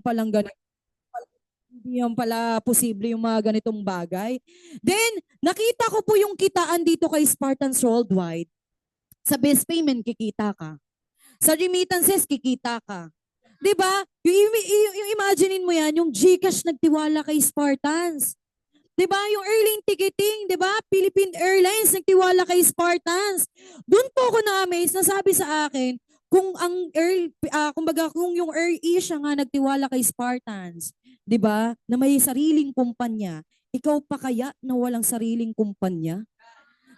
palang ganito. Hindi yan pala posible yung mga ganitong bagay. Then, nakita ko po yung kitaan dito kay Spartans Worldwide. Sa best payment, kikita ka. Sa remittances, kikita ka. 'Di ba? Yung imaginein mo yan, yung GCash nagtiwala kay Spartans. 'Di ba? Yung airline ticketing, 'di ba? Philippine Airlines nagtiwala kay Spartans. Doon po ako na-amaze na sabi sa akin, kumbaga kung yung AirAsia nga nagtiwala kay Spartans, 'di ba? Na may sariling kumpanya, ikaw pa kaya na walang sariling kumpanya?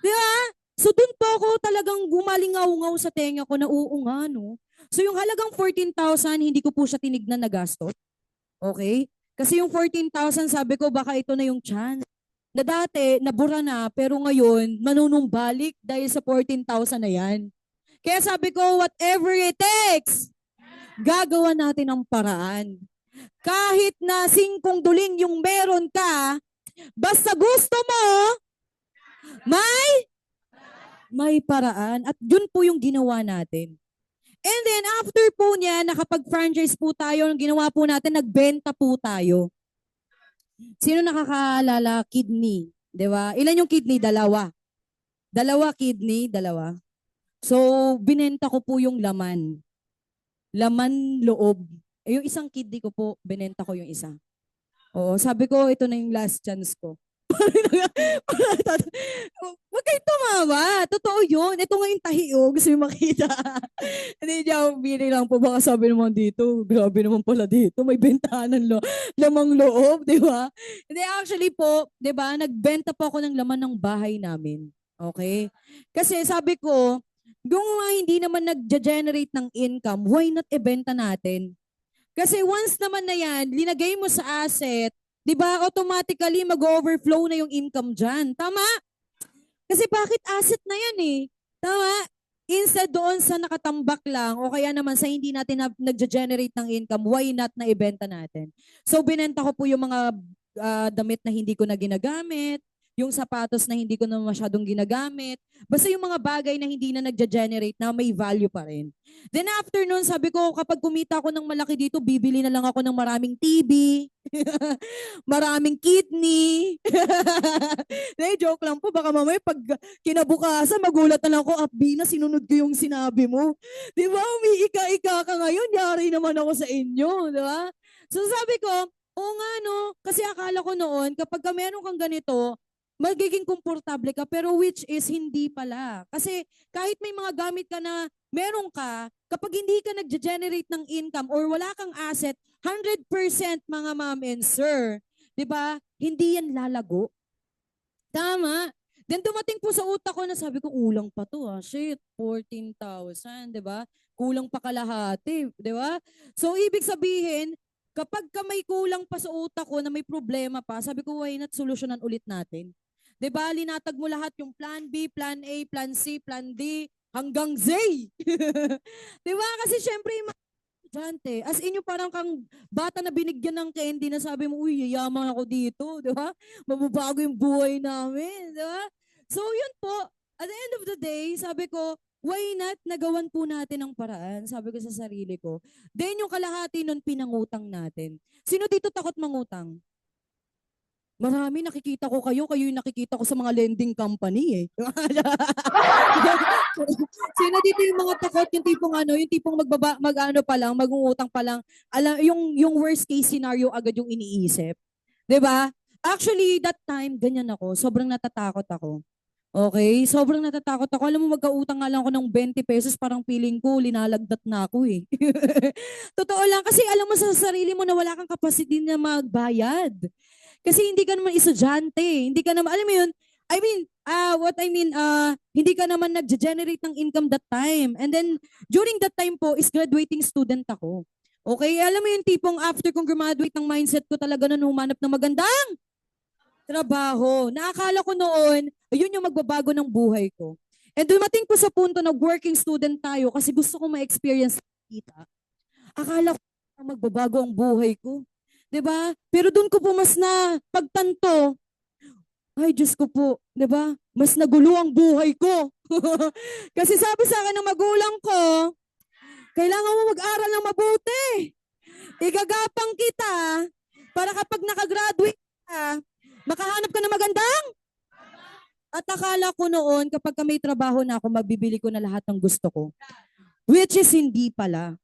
'Di ba? So doon po ako talagang gumalingaw-ngaw sa tenga ko na oo nga no. So yung halagang 14,000 hindi ko po siya tinignan na gastos. Okay? Kasi yung 14,000 sabi ko baka ito na yung chance. Na dati, nabura na, pero ngayon, manunumbalik dahil sa 14,000 na yan. Kaya sabi ko, whatever it takes, gagawa natin ang paraan. Kahit na singkong duling yung meron ka, basta gusto mo, may may paraan. At yun po yung ginawa natin. And then after po niya, nakapag-franchise po tayo, ang ginawa po natin, nagbenta po tayo. Sino nakakaalala? Kidney. Di ba? Ilan yung kidney? Dalawa. Dalawa kidney, dalawa. So, binenta ko po yung laman. Laman loob. Yung isang kidney ko po, binenta ko yung isa. Oo, sabi ko, ito na yung last chance ko. Huwag kayong tumawa. Totoo yun. Ito nga yung tahi, oh. Gusto yung makita. Hindi niya bili lang po. Baka sabi naman dito, grabe naman pala dito. May bentahan ng lamang loob, di ba? Hindi, actually po, di ba, nagbenta po ako ng laman ng bahay namin. Okay? Kasi sabi ko, yung hindi naman nag-generate ng income, why not ibenta natin? Kasi once naman na yan, linagay mo sa asset, di ba, automatically mag-overflow na yung income dyan. Tama? Kasi bakit asset na yan eh? Tama? Instead doon sa nakatambak lang o kaya naman sa hindi natin nag-generate ng income, why not na ibenta natin? So binenta ko po yung mga damit na hindi ko na ginagamit, yung sapatos na hindi ko na masyadong ginagamit, basta yung mga bagay na hindi na nag-generate na may value pa rin. Then after nun, sabi ko, kapag kumita ako ng malaki dito, bibili na lang ako ng maraming TV, maraming kidney. Hindi, joke lang po. Baka mamaya pag kinabukasan, magulat na lang ako, Abby, na sinunod ko yung sinabi mo. Di ba? Umiika-ika ka ngayon, yari naman ako sa inyo. Di ba? So sabi ko, oo nga no, kasi akala ko noon, kapag meron kang ganito, magiging komportable ka, pero which is hindi pala. Kasi kahit may mga gamit ka na meron ka, kapag hindi ka nag-generate ng income or wala kang asset, 100% mga ma'am and sir, di ba, hindi yan lalago. Tama. Then dumating po sa utak ko na sabi ko, kulang pa to ah. Shit, 14,000, di ba? Kulang pa kalahati, di ba? So, ibig sabihin, kapag ka may kulang pa sa utak ko na may problema pa, sabi ko, why not solusyonan ulit natin? 'Di ba? Linatag mo lahat yung plan B, plan A, plan C, plan D, hanggang Z. 'Di ba? Kasi syempre yung mga estudyante, as in yung parang kang bata na binigyan ng candy na sabi mo, uy, yayaman ako dito, 'di ba? Mababago yung buhay namin, 'di ba? So yun po, at the end of the day, sabi ko, why not nagawan po natin ang paraan? Sabi ko sa sarili ko. Then yung kalahati nun pinangutang natin. Sino dito takot mangutang? Marami nakikita ko kayo yung nakikita ko sa mga lending company eh. Sino dito yung mga takot, yung tipong ano, yung tipong mag-ano pa lang, magungutang pa lang, alam, yung worst case scenario agad yung iniisip. 'Di ba? Actually, that time, ganyan ako. Sobrang natatakot ako. Okay? Sobrang natatakot ako. Alam mo, magkautang nga lang ako ng 20 pesos, parang feeling ko, linalagdat na ako eh. Totoo lang, kasi alam mo sa sarili mo na wala kang capacity na magbayad. Kasi hindi ka naman estudyante. Hindi ka naman, alam mo yun, hindi ka naman nag-generate ng income that time. And then, during that time po, is graduating student ako. Okay, alam mo yung tipong after kong graduate ng mindset ko talaga na humanap ng magandang trabaho. Naakala ko noon, yun yung magbabago ng buhay ko. And dumating po sa punto na working student tayo kasi gusto ko ma-experience kita. Akala ko magbabago ang buhay ko. 'Di ba? Pero doon ko po mas na pagtanto, ay Diyos ko po, 'di ba? Mas nagulo ang buhay ko. Kasi sabi sa akin ng magulang ko, kailangan mo mag-aral ng mabuti. Igagapang kita para kapag nakagraduate ka, makahanap ka na magandang. At akala ko noon, kapag ka may trabaho na ako, mabibili ko na lahat ng gusto ko. Which is hindi pala.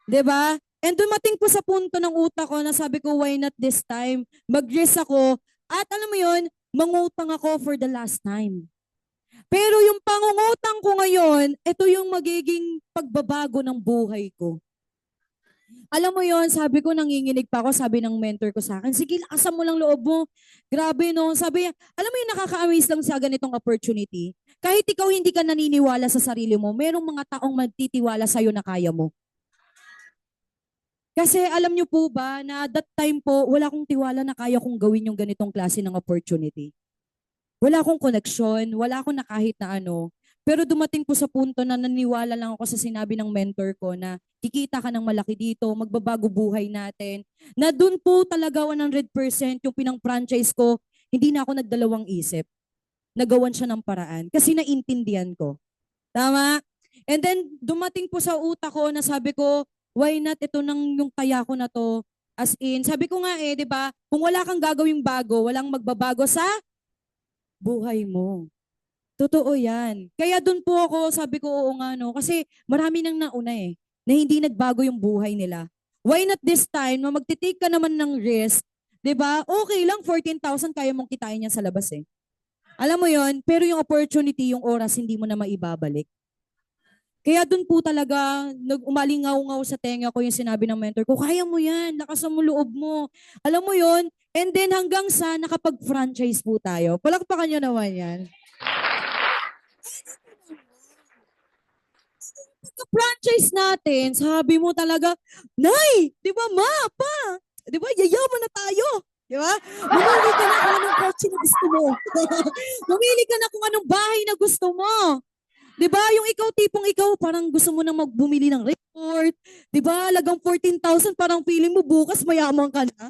'Di ba? And dumating po sa punto ng utak ko na sabi ko, why not this time? Mag-risk ako. At alam mo yun, mangutang ako for the last time. Pero yung pangungutang ko ngayon, ito yung magiging pagbabago ng buhay ko. Alam mo yon, sabi ko, nanginginig pa ako, sabi ng mentor ko sa akin, sige, lakasan mo lang loob mo. Grabe no, sabi niya, alam mo yung nakaka-amaze lang sa ganitong opportunity. Kahit ikaw hindi ka naniniwala sa sarili mo, merong mga taong magtitiwala sa'yo na kaya mo. Kasi alam niyo po ba na that time po, wala akong tiwala na kaya kong gawin yung ganitong klase ng opportunity. Wala akong koneksyon, wala akong na kahit na ano. Pero dumating po sa punto na naniwala lang ako sa sinabi ng mentor ko na kikita ka ng malaki dito, magbabago buhay natin. Na dun po talaga 100% yung pinang-franchise ko, hindi na ako nagdalawang isip. Nagawan siya ng paraan kasi naintindihan ko. Tama? And then dumating po sa utak ko na sabi ko, why not ito nang yung taya ko na to? As in, sabi ko nga 'di ba? Kung wala kang gagawing bago, walang magbabago sa buhay mo. Totoo 'yan. Kaya doon po ako, sabi ko oo nga no, kasi marami nang nauna na hindi nagbago yung buhay nila. Why not this time, na magte-take ka naman ng risk, 'di ba? Okay lang 14,000 kaya mong kitain yan sa labas Alam mo 'yon, pero yung opportunity, yung oras hindi mo na maibabalik. Kaya doon po talaga, umalingaw-ngaw sa tenga ko yung sinabi ng mentor ko, kaya mo yan, lakasan mo loob mo. Alam mo yon, and then hanggang sa nakapag-franchise po tayo. Palakpakan nyo naman yan. Pagka-franchise natin, sabi mo talaga, Nay, di ba ma, pa, di ba, yayaman na tayo. Di ba? Mamili ka na kung anong kotse na gusto mo. Mamili ka na kung anong bahay na gusto mo. 'Di ba? Yung ikaw parang gusto mo nang magbumili ng report, 'di ba? Lagang 14,000 parang feeling mo bukas mayaman ka na.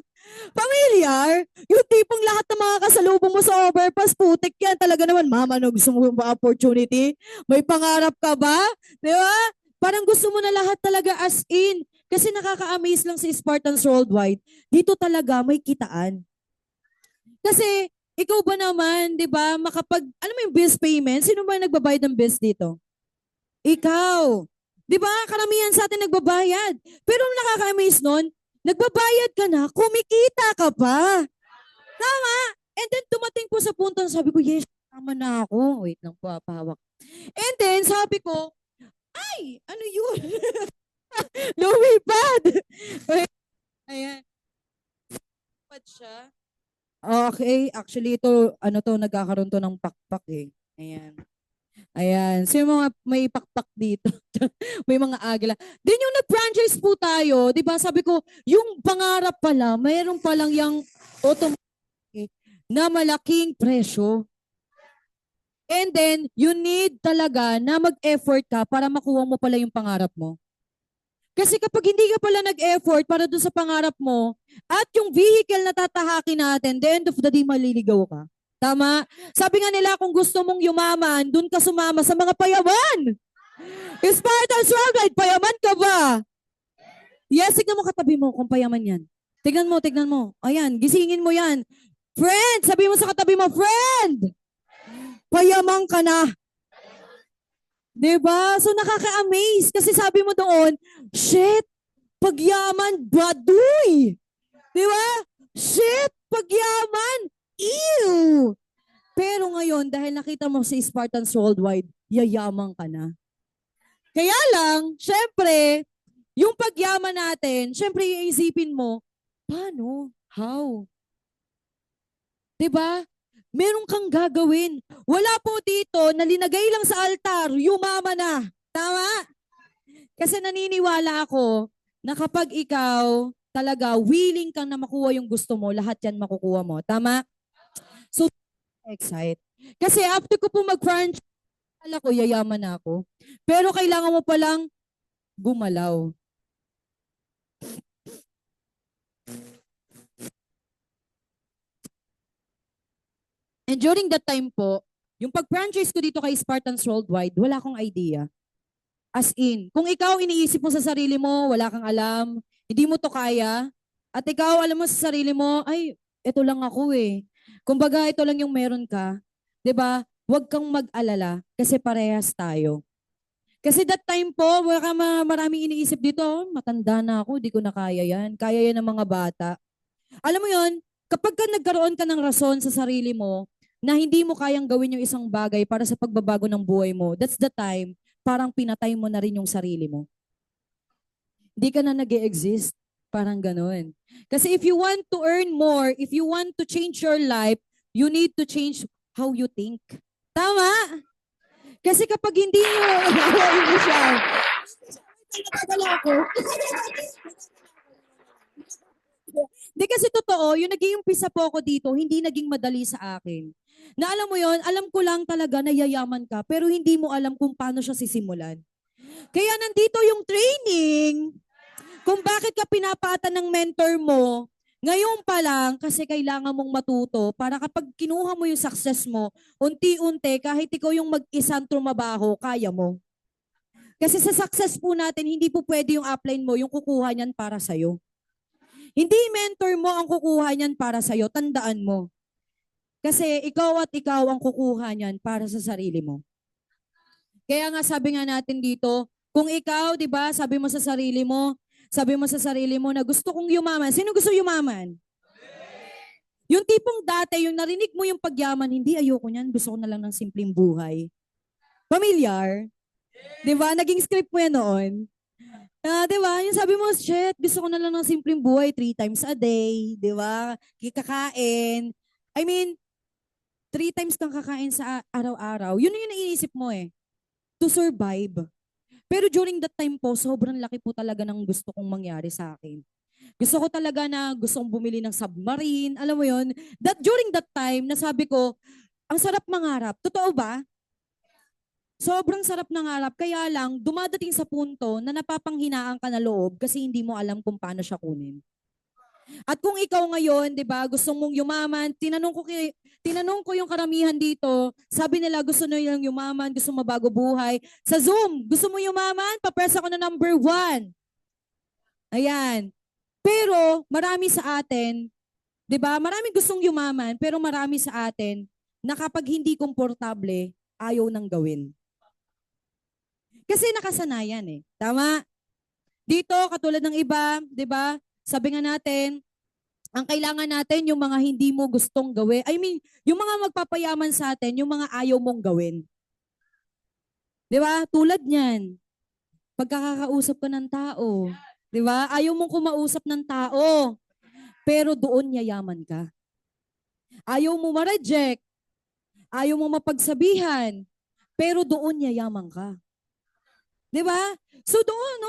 Pamilyar, yung tipong lahat ng mga kasalubong mo sa overpass, putik yan. Talaga naman, mama, no, gusto mo ba opportunity? May pangarap ka ba? 'Di ba? Parang gusto mo na lahat talaga as in. Kasi nakaka-amaze lang si Spartans Worldwide. Dito talaga may kitaan. Kasi ikaw ba naman, 'di ba, alam mo yung bills payment, sino ba nagbabayad ng bills dito? Ikaw. 'Di ba? Karamihan sa atin nagbabayad. Pero ang nakaka-amaze nun, nagbabayad ka na, kumikita ka pa. Tama? And then dumating po sa punto na sabi ko, yes, tama na ako. Wait lang po, pahawak. And then sabi ko, ay, ano yun? Lumipad. Wait, ayan. Lumipad siya. Okay, actually ito, nagkakaroon to ng pakpak Ayan. Ayan. So yung mga may pakpak dito, may mga agila. Then yung nag-franchise po tayo, di ba sabi ko, yung pangarap pala, mayroon palang yung automatic na malaking presyo. And then, you need talaga na mag-effort ka para makuha mo pala yung pangarap mo. Kasi kapag hindi ka pala nag-effort para dun sa pangarap mo, at yung vehicle na tatahakin natin, the end of the day, maliligaw ka. Tama? Sabi nga nila, kung gusto mong yumaman, dun ka sumama sa mga payaman. Spartans Worldwide, payaman ka ba? Yes, tignan mo katabi mo kung payaman yan. Tignan mo. Ayan, gisingin mo yan. Friend, sabi mo sa katabi mo, friend! Payaman ka na. Diba? So nakaka-amaze kasi sabi mo doon, shit, pagyaman, baduy. Diba? Shit, pagyaman, ew. Pero ngayon, dahil nakita mo si Spartans Worldwide, yayaman ka na. Kaya lang, syempre, yung pagyaman natin, syempre iisipin mo, paano? How? Diba? Meron kang gagawin. Wala po dito na linagay lang sa altar, yumama na. Tama? Kasi naniniwala ako na kapag ikaw talaga willing kang na makuha yung gusto mo, lahat yan makukuha mo. Tama? So, excite. Kasi after ko po mag-franchise, alam ko, yayaman na ako. Pero kailangan mo palang gumalaw. And during that time po, yung pag-franchise ko dito kay Spartans Worldwide, wala akong idea. As in, kung ikaw iniisip mo sa sarili mo, wala kang alam, Hindi mo to kaya. At ikaw, alam mo sa sarili mo, ay, ito lang ako eh. Kumbaga, ito lang yung meron ka. 'Di ba? Huwag kang mag-alala kasi parehas tayo. Kasi that time po, baka maraming iniisip dito, "Oh, matanda na ako, di ko na kaya yan. Kaya yan ng mga bata." Alam mo yon, kapag ka nagkaroon ka ng rason sa sarili mo na hindi mo kayang gawin yung isang bagay para sa pagbabago ng buhay mo, that's the time, parang pinatay mo na rin yung sarili mo. Hindi ka na nag-exist. Parang ganun. Kasi if you want to earn more, if you want to change your life, you need to change how you think. Tama? Kasi kapag hindi nyo, hindi siya. Talaga ako. Hindi kasi totoo, yung nag-iumpisa po ako dito, hindi naging madali sa akin. Na alam mo yon, alam ko lang talaga na yayaman ka, pero hindi mo alam kung paano siya sisimulan. Kaya nandito yung training, kung bakit ka pinapatan ng mentor mo, ngayon pa lang, kasi kailangan mong matuto para kapag kinuha mo yung success mo, unti-unti, kahit ikaw yung mag-isang trumabaho, kaya mo. Kasi sa success po natin, hindi po pwede yung upline mo, yung kukuha niyan para sa'yo. Hindi mentor mo ang kukuha niyan para sa'yo, tandaan mo. Kasi ikaw at ikaw ang kukuha niyan para sa sarili mo. Kaya nga sabi nga natin dito, kung ikaw, di ba, sabi mo sa sarili mo na gusto kong yumaman. Sino gusto yumaman? Yung tipong dati, yung narinig mo yung pagyaman, hindi ayoko niyan, gusto ko na lang ng simpleng buhay. Familiar? Di ba? Naging script mo yan noon. Di ba? Yung sabi mo, shit, gusto ko na lang ng simpleng buhay 3 times a day. Di ba? Kikakain. I mean, 3 times kang kakain sa araw-araw. Yun yung naiisip mo eh. To survive. Pero during that time po, sobrang laki po talaga ng gusto kong mangyari sa akin. Gusto ko talaga na gusto kong bumili ng submarine. Alam mo yon, during that time, nasabi ko, ang sarap mangarap. Totoo ba? Sobrang sarap ng harap, kaya lang dumadating sa punto na napapanghinaan ka na loob kasi hindi mo alam kung paano siya kunin. At kung ikaw ngayon, 'di ba, gusto mong yumaman, tinanong ko yung karamihan dito, sabi nila gusto nilang yumaman, gusto mabago buhay. Sa Zoom, gusto mo yumaman? Pa-press ako na number 1. Ayan. Pero marami sa atin, 'di ba? Maraming gustong yumaman, pero marami sa atin na kapag hindi komportable, ayaw nang gawin. Kasi nakasanayan eh. Tama? Dito, katulad ng iba, di ba? Sabi nga natin, ang kailangan natin yung mga hindi mo gustong gawin. I mean, yung mga magpapayaman sa atin, yung mga ayaw mong gawin. Di ba? Tulad niyan. Pagkakausap ka ng tao. Di ba? Ayaw mong kumausap ng tao. Pero doon yayaman ka. Ayaw mo ma-reject. Ayaw mo mapagsabihan. Pero doon yayaman ka. Di ba? So doon,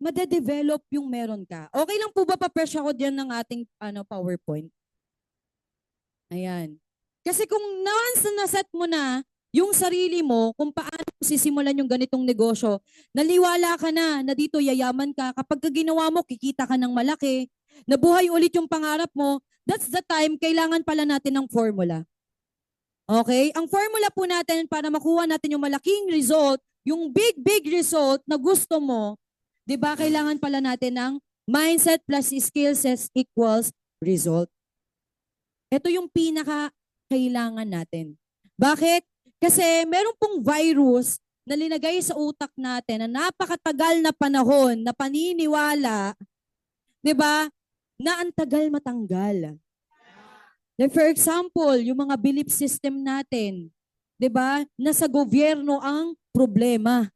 made-develop yung meron ka. Okay lang po ba pa-press ako diyan ng ating PowerPoint? Ayan. Kasi kung once na naset mo na yung sarili mo kung paano sisimulan yung ganitong negosyo, naliwala ka na dito yayaman ka. Kapag ginawa mo, kikita ka ng malaki, nabuhay ulit yung pangarap mo, that's the time kailangan pala natin ng formula. Okay? Ang formula po natin para makuha natin yung malaking result, yung big result na gusto mo, 'di ba? Kailangan pala natin ng mindset plus skills equals result. Ito yung pinaka kailangan natin. Bakit? Kasi meron pong virus na linagay sa utak natin na napakatagal na panahon na paniniwala, 'di ba? Na ang tagal matanggal. Like for example, yung mga belief system natin, 'di ba? Nasa gobyerno ang problema.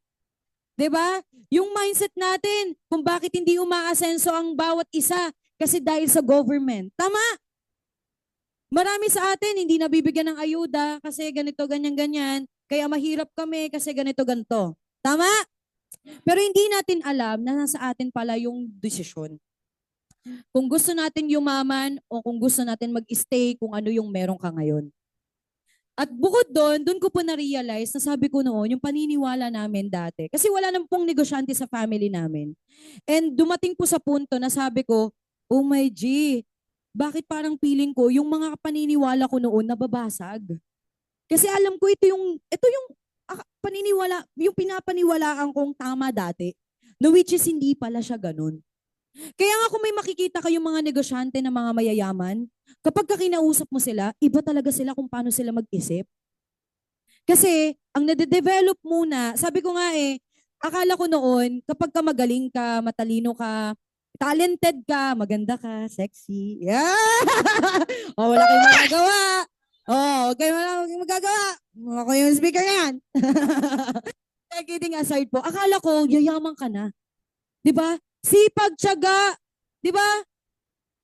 'Di ba? Yung mindset natin kung bakit hindi umaasenso ang bawat isa kasi dahil sa government. Tama? Marami sa atin hindi nabibigyan ng ayuda kasi ganito, ganyan. Kaya mahirap kami kasi ganito, ganito. Tama? Pero hindi natin alam na nasa atin pala yung desisyon. Kung gusto natin yumaman o kung gusto natin mag-stay kung ano yung meron ka ngayon. At bukod doon ko po na-realize na sabi ko noon, yung paniniwala namin dati. Kasi wala nang pong negosyante sa family namin. And dumating po sa punto na sabi ko, oh my G, bakit parang feeling ko yung mga paniniwala ko noon nababasag? Kasi alam ko ito yung paniniwala, yung pinapaniwalaan kong tama dati, no which is hindi pala siya ganun. Kaya nga kung may makikita kayong mga negosyante na mga mayayaman, kapag kinausap mo sila, iba talaga sila kung paano sila mag-isip. Kasi ang nade-develop muna, sabi ko nga akala ko noon, kapag ka magaling ka, matalino ka, talented ka, maganda ka, sexy, yeah! O, wala kayong magagawa. Wala kayong magagawa. Ako yung speaker na yan. Kidding aside po, akala ko, yayaman ka na. Di ba? Sipag, tiyaga, di ba?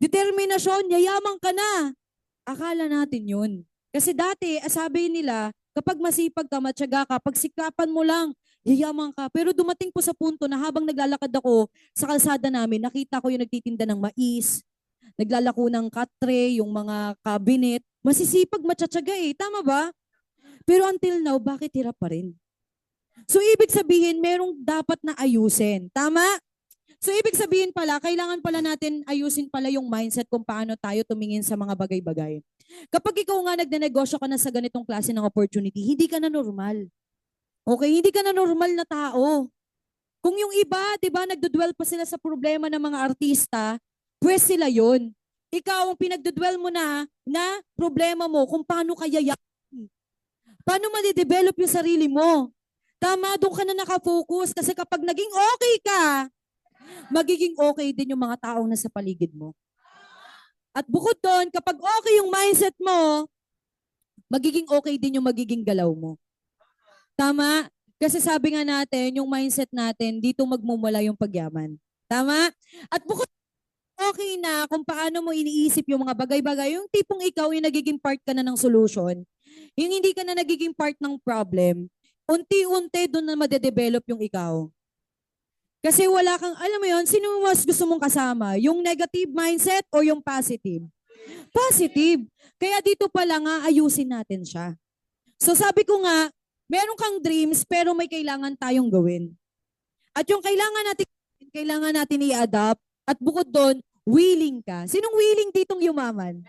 Determinasyon, yayaman ka na. Akala natin yun. Kasi dati, sabi nila, kapag masipag ka, matyaga ka, pagsikapan mo lang, yayaman ka. Pero dumating po sa punto na habang naglalakad ako sa kalsada namin, nakita ko yung nagtitinda ng mais, naglalako ng katre, yung mga cabinet. Masisipag, matsatsaga Tama ba? Pero until now, bakit hirap pa rin? So, ibig sabihin, merong dapat na ayusin. Tama? So, ibig sabihin pala, kailangan pala natin ayusin pala yung mindset kung paano tayo tumingin sa mga bagay-bagay. Kapag ikaw nga nagnenegosyo ka na sa ganitong klase ng opportunity, hindi ka na normal. Okay? Hindi ka na normal na tao. Kung yung iba, di ba, nagdudwell pa sila sa problema ng mga artista, pues sila yun. Ikaw, ang pinagdudwell mo na problema mo kung paano kaya paano ma-develop yung sarili mo. Tama, doon ka na nakafocus kasi kapag naging okay ka, magiging okay din yung mga taong nasa paligid mo. At bukod doon, kapag okay yung mindset mo, magiging okay din yung magiging galaw mo. Tama? Kasi sabi nga natin, yung mindset natin, dito magmumula yung pagyaman. Tama? At bukod okay na kung paano mo iniisip yung mga bagay-bagay, yung tipong ikaw yung nagiging part ka na ng solution, yung hindi ka na nagiging part ng problem, unti-unti doon na madedevelop yung ikaw. Kasi wala kang, alam mo yun, sino mas gusto mong kasama? Yung negative mindset o yung positive? Positive. Kaya dito pala nga, ayusin natin siya. So sabi ko nga, meron kang dreams pero may kailangan tayong gawin. At yung kailangan natin i-adapt. At bukod doon, willing ka. Sinong willing ditong yumaman?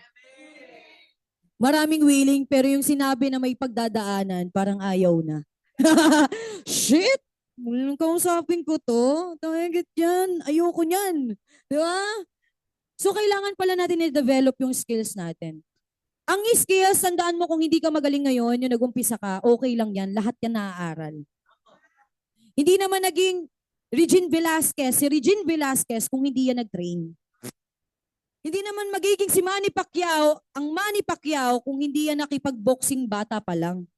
Maraming willing pero yung sinabi na may pagdadaanan, parang ayaw na. Shit! Kausapin ko to. Tawagit yan. Ayoko niyan. Di ba? So, kailangan pala natin i-develop yung skills natin. Ang skills, tandaan mo kung hindi ka magaling ngayon, yung nag-umpisa ka, okay lang yan. Lahat yan naaaral. Hindi naman naging si Regine Velasquez kung hindi yan nag-train. Hindi naman magiging si Manny Pacquiao, ang Manny Pacquiao kung hindi yan nakipag-boxing bata pa lang.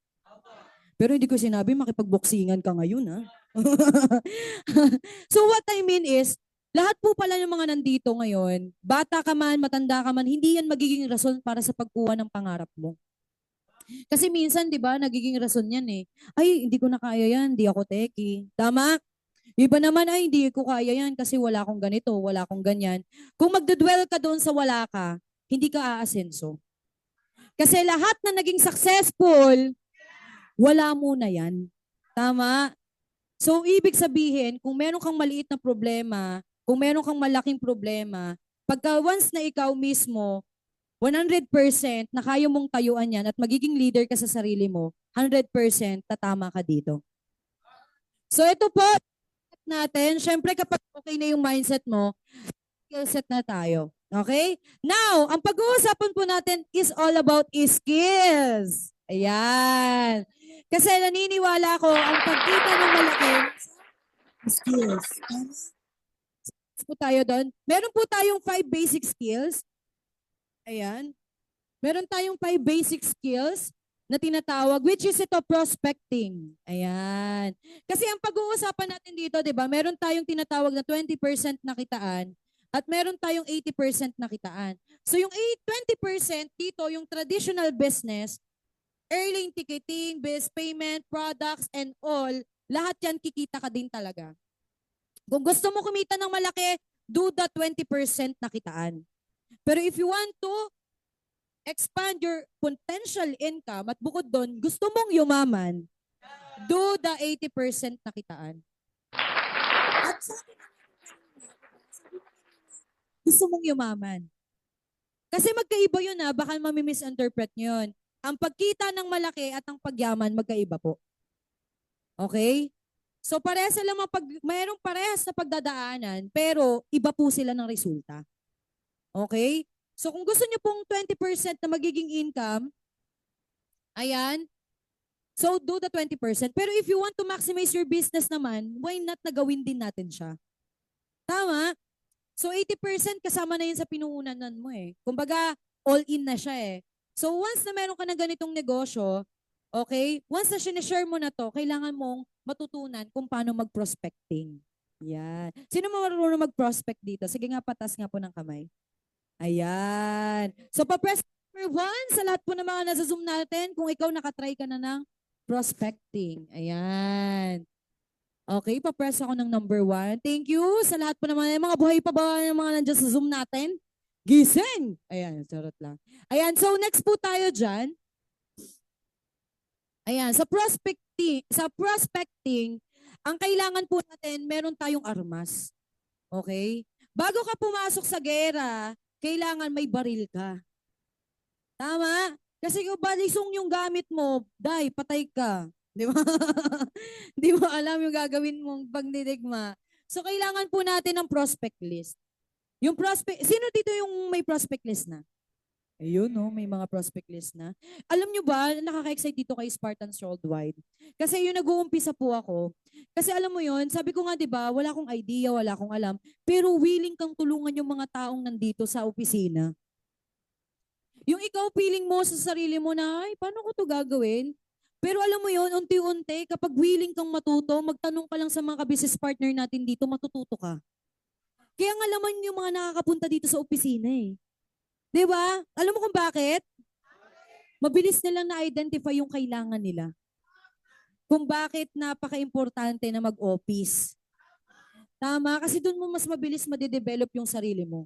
Pero hindi ko sinabi makipag-boxingan ka ngayon, ha? So what I mean is, lahat po pala ng mga nandito ngayon, bata ka man, matanda ka man, hindi yan magiging rason para sa pagkuha ng pangarap mo. Kasi minsan, di ba, nagiging rason yan Ay, hindi ko na kaya yan, hindi ako teki. Tama? Iba naman, ay, hindi ko kaya yan kasi wala akong ganito, wala akong ganyan. Kung magdudwell ka doon sa wala ka, hindi ka aasenso. Kasi lahat na naging successful, wala muna yan. Tama? So, ibig sabihin, kung meron kang maliit na problema, kung meron kang malaking problema, pagka once na ikaw mismo, 100% na kaya mong tayuan yan at magiging leader ka sa sarili mo, 100% tatama ka dito. So, ito po natin. Siyempre, kapag okay na yung mindset mo, skill set na tayo. Okay? Now, ang pag-uusapan po natin is all about skills. Ayan. Kasi naniniwala ko, ang pagkita ng malaki, skills. Po tayo doon. Meron po tayong 5 basic skills. Ayan. Meron tayong 5 basic skills na tinatawag, which is ito, prospecting. Ayan. Kasi ang pag-uusapan natin dito, di ba, meron tayong tinatawag na 20% na kitaan at meron tayong 80% na kitaan. So yung 20% dito, yung traditional business, airline ticketing, base payment, products, and all, lahat yan kikita ka din talaga. Kung gusto mo kumita ng malaki, do the 20% na kitaan. Pero if you want to expand your potential income at bukod doon, gusto mong yumaman, do the 80% na kitaan. At gusto mong yumaman. Kasi magkaiba yun baka mami-misinterpret nyo yun. Ang pagkita ng malaki at ang pagyaman, magkaiba po. Okay? So parehas sila mayroong parehas na pagdadaanan, pero iba po sila ng resulta. Okay? So kung gusto niyo pong 20% na magiging income, ayan, so do the 20%. Pero if you want to maximize your business naman, why not na gawin din natin siya? Tama? So 80% kasama na yun sa pinuunanan mo eh. Kumbaga, all in na siya eh. So once na meron ka na ganitong negosyo, okay, once na sinishare mo na to, kailangan mong matutunan kung paano mag-prospecting. Yan. Sino marunong mag-prospect dito? Sige nga, patas nga po ng kamay. Ayan. So pa-press number 1 sa lahat po ng mga nasa Zoom natin kung ikaw nakatry ka na ng prospecting. Ayan. Okay, pa-press ako ng number 1. Thank you sa lahat po naman. Mga buhay pa ba ng mga nandiyan sa Zoom natin? Gising! Ayan, charot lang. Ayan, so next po tayo dyan. Ayan, sa prospecting, ang kailangan po natin, meron tayong armas. Okay? Bago ka pumasok sa gera, kailangan may baril ka. Tama? Kasi kung balisong yung gamit mo, patay ka. Di ba? Di mo alam yung gagawin mong pagdidigma. So, kailangan po natin ng prospect list. Yung prospect, sino dito yung may prospect list na? Ayun, no, may mga prospect list na. Alam nyo ba, nakaka-excite dito kay Spartans Worldwide. Kasi yung nag-uumpisa po ako. Kasi alam mo yun, sabi ko nga, di ba, wala akong idea, wala akong alam, pero willing kang tulungan yung mga taong nandito sa opisina. Yung ikaw, feeling mo sa sarili mo na, ay, paano ko to gagawin? Pero alam mo yon, unti-unti, kapag willing kang matuto, magtanong ka lang sa mga business partner natin dito, matututo ka. Kaya nga laman yung mga nakakapunta dito sa opisina eh. Di ba? Alam mo kung bakit? Mabilis nilang na-identify yung kailangan nila. Kung bakit napaka-importante na mag-office. Tama? Kasi doon mo mas mabilis madedevelop yung sarili mo.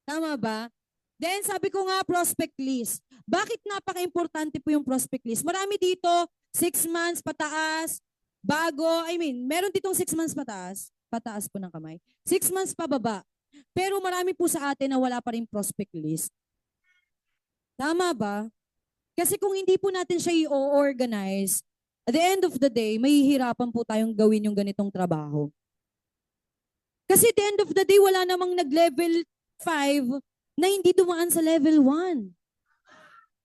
Tama ba? Then sabi ko nga, prospect list. Bakit napaka-importante po yung prospect list? Marami dito, 6 months pataas, bago, meron ditong 6 months pataas po ng kamay. 6 months pababa. Pero marami po sa atin na wala pa rin prospect list. Tama ba? Kasi kung hindi po natin siya i-organize, at the end of the day, mahihirapan po tayong gawin yung ganitong trabaho. Kasi at the end of the day, wala namang nag-level 5 na hindi dumaan sa level 1.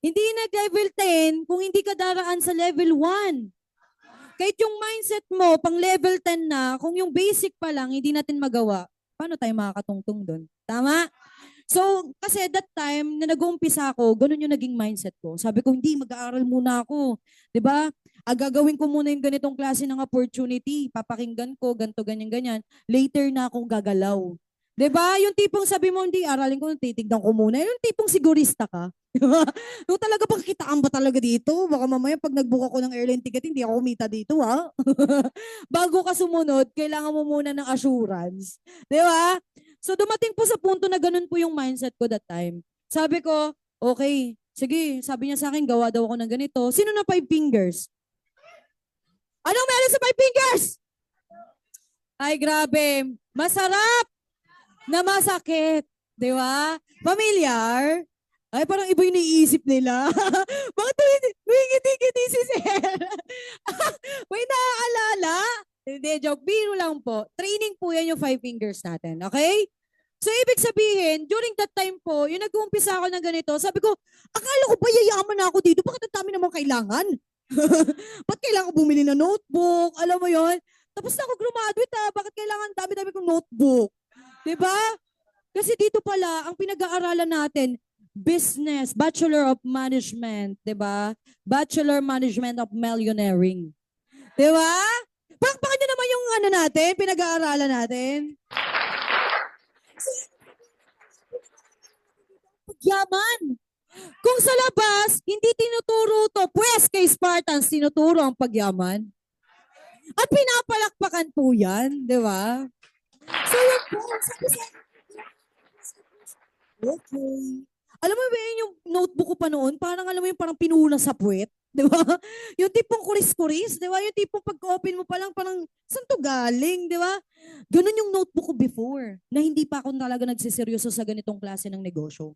Hindi nag-level 10 kung hindi ka daraan sa level 1. Kahit yung mindset mo, pang level 10 na, kung yung basic pa lang, hindi natin magawa, paano tayo makakatungtong doon? Tama? So, kasi that time, na nag-uumpisa ako, ganun yung naging mindset ko. Sabi ko, hindi, mag-aaral muna ako. 'Di ba? Gagawin ko muna yung ganitong klase ng opportunity. Papakinggan ko, ganto, ganyan, ganyan. Later na akong gagalaw. 'Di ba? Yung tipong sabi mo, hindi, aralin ko, titignan ko muna. Yung tipong sigurista ka. Yung talaga pag kitaan ba talaga dito? Baka mamaya pag nag-book ako ng airline ticket, hindi ako kumita dito, ha? Bago ka sumunod, kailangan mo muna ng assurance. 'Di ba? So dumating po sa punto na ganun po yung mindset ko that time. Sabi ko, okay, sige, sabi niya sa akin, gawa daw ako ng ganito. Sino na 5 fingers? Anong meron sa 5 fingers? Ay, grabe. Masarap na masakit. Di ba? Familiar? Ay, parang iba yung naiisip nila. Bakit may ngiti-ngiti si Sir? May naaalala? Hindi, joke. Biro lang po. Training po yan yung 5 fingers natin. Okay? So, ibig sabihin, during that time po, yung nag-uumpisa ako ng ganito, sabi ko, akala ko ba yayaman na ako dito? Bakit ang dami naman kailangan? Ba't kailangan ko bumili ng notebook? Alam mo yon? Tapos na ako graduate bakit kailangan dami-dami kong notebook? Diba? Kasi dito pala, ang pinag-aaralan natin, business, Bachelor of Management, diba? Bachelor Management of Millionairing. Diba? Pakpakan nyo naman yung natin, pinag-aaralan natin. Pagyaman. Kung sa labas, hindi tinuturo to, pues kay Spartans, tinuturo ang pagyaman. At pinapalakpakan po yan, di ba? So yun po, sabi sa okay. Alam mo ba yung notebook ko pa noon, parang alam mo yung parang pinuna sa puwet, di ba? Yung tipong kuris-kuris, di ba? Yung tipong pagka-open mo pa lang, parang, saan to galing, di ba? Ganun yung notebook ko before, na hindi pa ako talaga nagsiseryoso sa ganitong klase ng negosyo.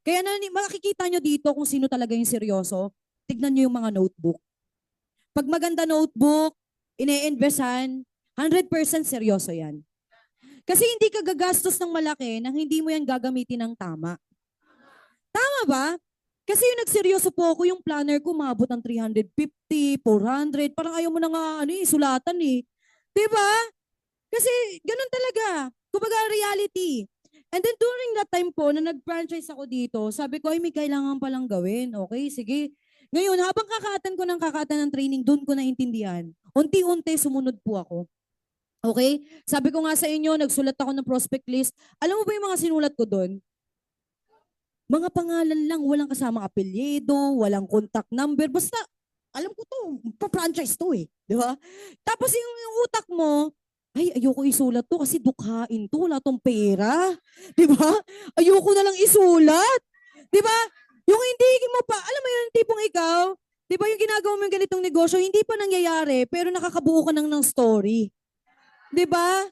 Kaya makikita nyo dito kung sino talaga yung seryoso, tignan nyo yung mga notebook. Pag maganda notebook, ine-investan, 100% seryoso yan. Kasi hindi ka gagastos ng malaki nang hindi mo yan gagamitin ng tama. Tama ba? Kasi yung nagseryoso po ako, yung planner ko maabot ng 350, 400, parang ayaw mo na nga sulatan eh. 'Di ba? Kasi ganun talaga. Kumbaga reality. And then during that time po, na nag-franchise ako dito, sabi ko, ay may kailangan palang gawin. Okay, sige. Ngayon, habang kakatan ng training, doon ko naintindihan. Unti-unti sumunod po ako. Okay? Sabi ko nga sa inyo, nagsulat ako ng prospect list. Alam mo ba yung mga sinulat ko doon? Mga pangalan lang, walang kasamang apelyido, walang contact number. Basta, alam ko to, pa-franchise to eh. Di ba? Tapos yung utak mo, ay, ayoko isulat to kasi dukhain to, wala tong pera. Di ba? Ayoko na lang isulat. Di ba? Yung hindi mo pa, alam mo yun, tipong ikaw, di ba yung ginagawa mo yung ganitong negosyo, hindi pa nangyayari, pero nakakabuo ka ng story. Di ba?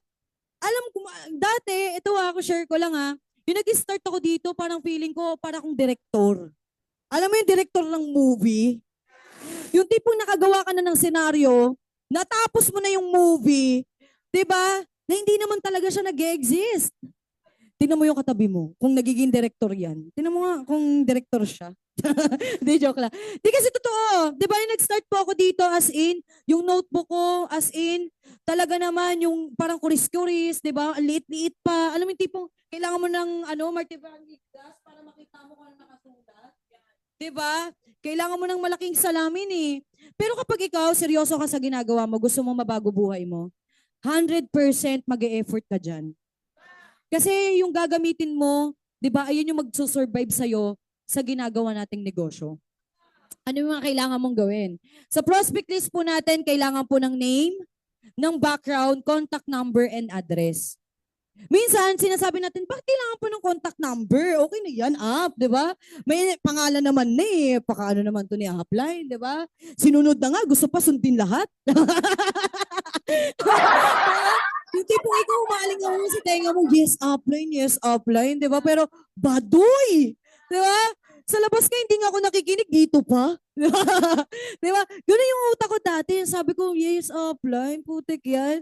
Alam ko, dati, ito ako, share ko lang yung nag-start ako dito, parang feeling ko, para akong director. Alam mo yung director ng movie? Yung tipong nakagawa ka na ng senaryo, natapos mo na yung movie, di ba? Na hindi naman talaga siya nag-exist. Tingnan mo yung katabi mo, kung nagiging director yan. Tingnan mo nga kung director siya. Di, joke lang. Di kasi totoo. Di ba yung nag-start po ako dito as in, yung notebook ko as in, talaga naman yung parang kuris-kuris, di ba? Ang liit-liit pa. Alam mo yung tipong, kailangan mo ng martiban gas para makita mo kung ano nakasulat. Di ba? Kailangan mo ng malaking salamin eh. Pero kapag ikaw, seryoso ka sa ginagawa mo, gusto mo mabago buhay mo, 100% mag-e-effort ka dyan. Kasi yung gagamitin mo, di ba, ayun yung magsusurvive sa'yo sa ginagawa nating negosyo. Ano yung mga kailangan mong gawin? Sa prospect list po natin, kailangan po ng name, ng background, contact number, and address. Minsan, sinasabi natin, bakit kailangan po ng contact number? Okay na yan, up, di ba? May pangalan naman na eh. Pakaano naman to ni upline, di ba? Sinunod na nga, gusto pa sundin lahat. Yung tipong ikaw, umaling mo sa tenga mo, yes, upline, di ba? Pero, baduy! Di ba? Sa labas ka, hindi nga ako nakikinig, dito pa. Di ba? Ganun yung utak ko dati. Sabi ko, yes, upline, putik yan.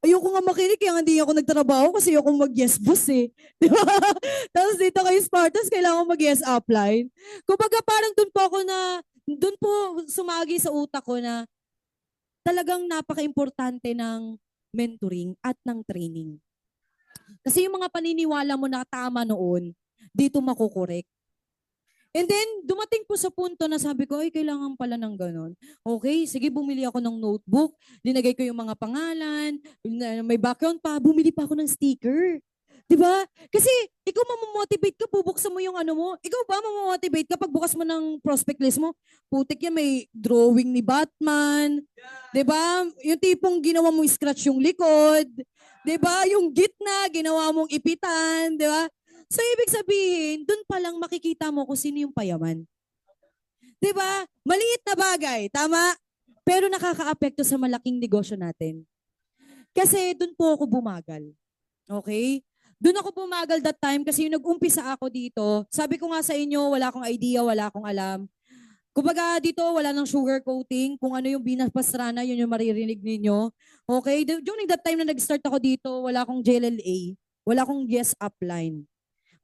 Ayoko nga makinig, kaya hindi ako nagtrabaho kasi ayoko mag-yes boss eh. Di ba? Tapos dito kay Spartans, kailangan mag-yes upline. Kumbaga parang doon po sumagi sa utak ko na talagang napaka-importante ng mentoring at ng training. Kasi yung mga paniniwala mo na tama noon, dito makukorek. And then, dumating po sa punto na sabi ko, ay, kailangan pala ng ganon. Okay, sige, bumili ako ng notebook, linagay ko yung mga pangalan, may background pa, bumili pa ako ng sticker. Diba? Kasi, ikaw mamomotivate ka, bubuksan mo yung ano mo. Ikaw ba mamomotivate ka pag bukas mo ng prospect list mo? Putik yan, may drawing ni Batman. Diba? Yung tipong ginawa mong scratch yung likod. Diba? Yung gitna, ginawa mong ipitan. Diba? So, ibig sabihin, dun pa lang makikita mo kung sino yung payaman. Diba? Maliit na bagay, tama? Pero nakaka-apekto sa malaking negosyo natin. Kasi dun po ako bumagal. Okay? Dun ako bumagal that time kasi yung nag-umpisa ako dito, sabi ko nga sa inyo, wala akong idea, wala akong alam. Kumbaga dito, wala nang sugar coating. Kung ano yung binapasrana, yun yung maririnig ninyo. Okay? During that time na nag-start ako dito, wala akong JLLA. Wala akong yes upline.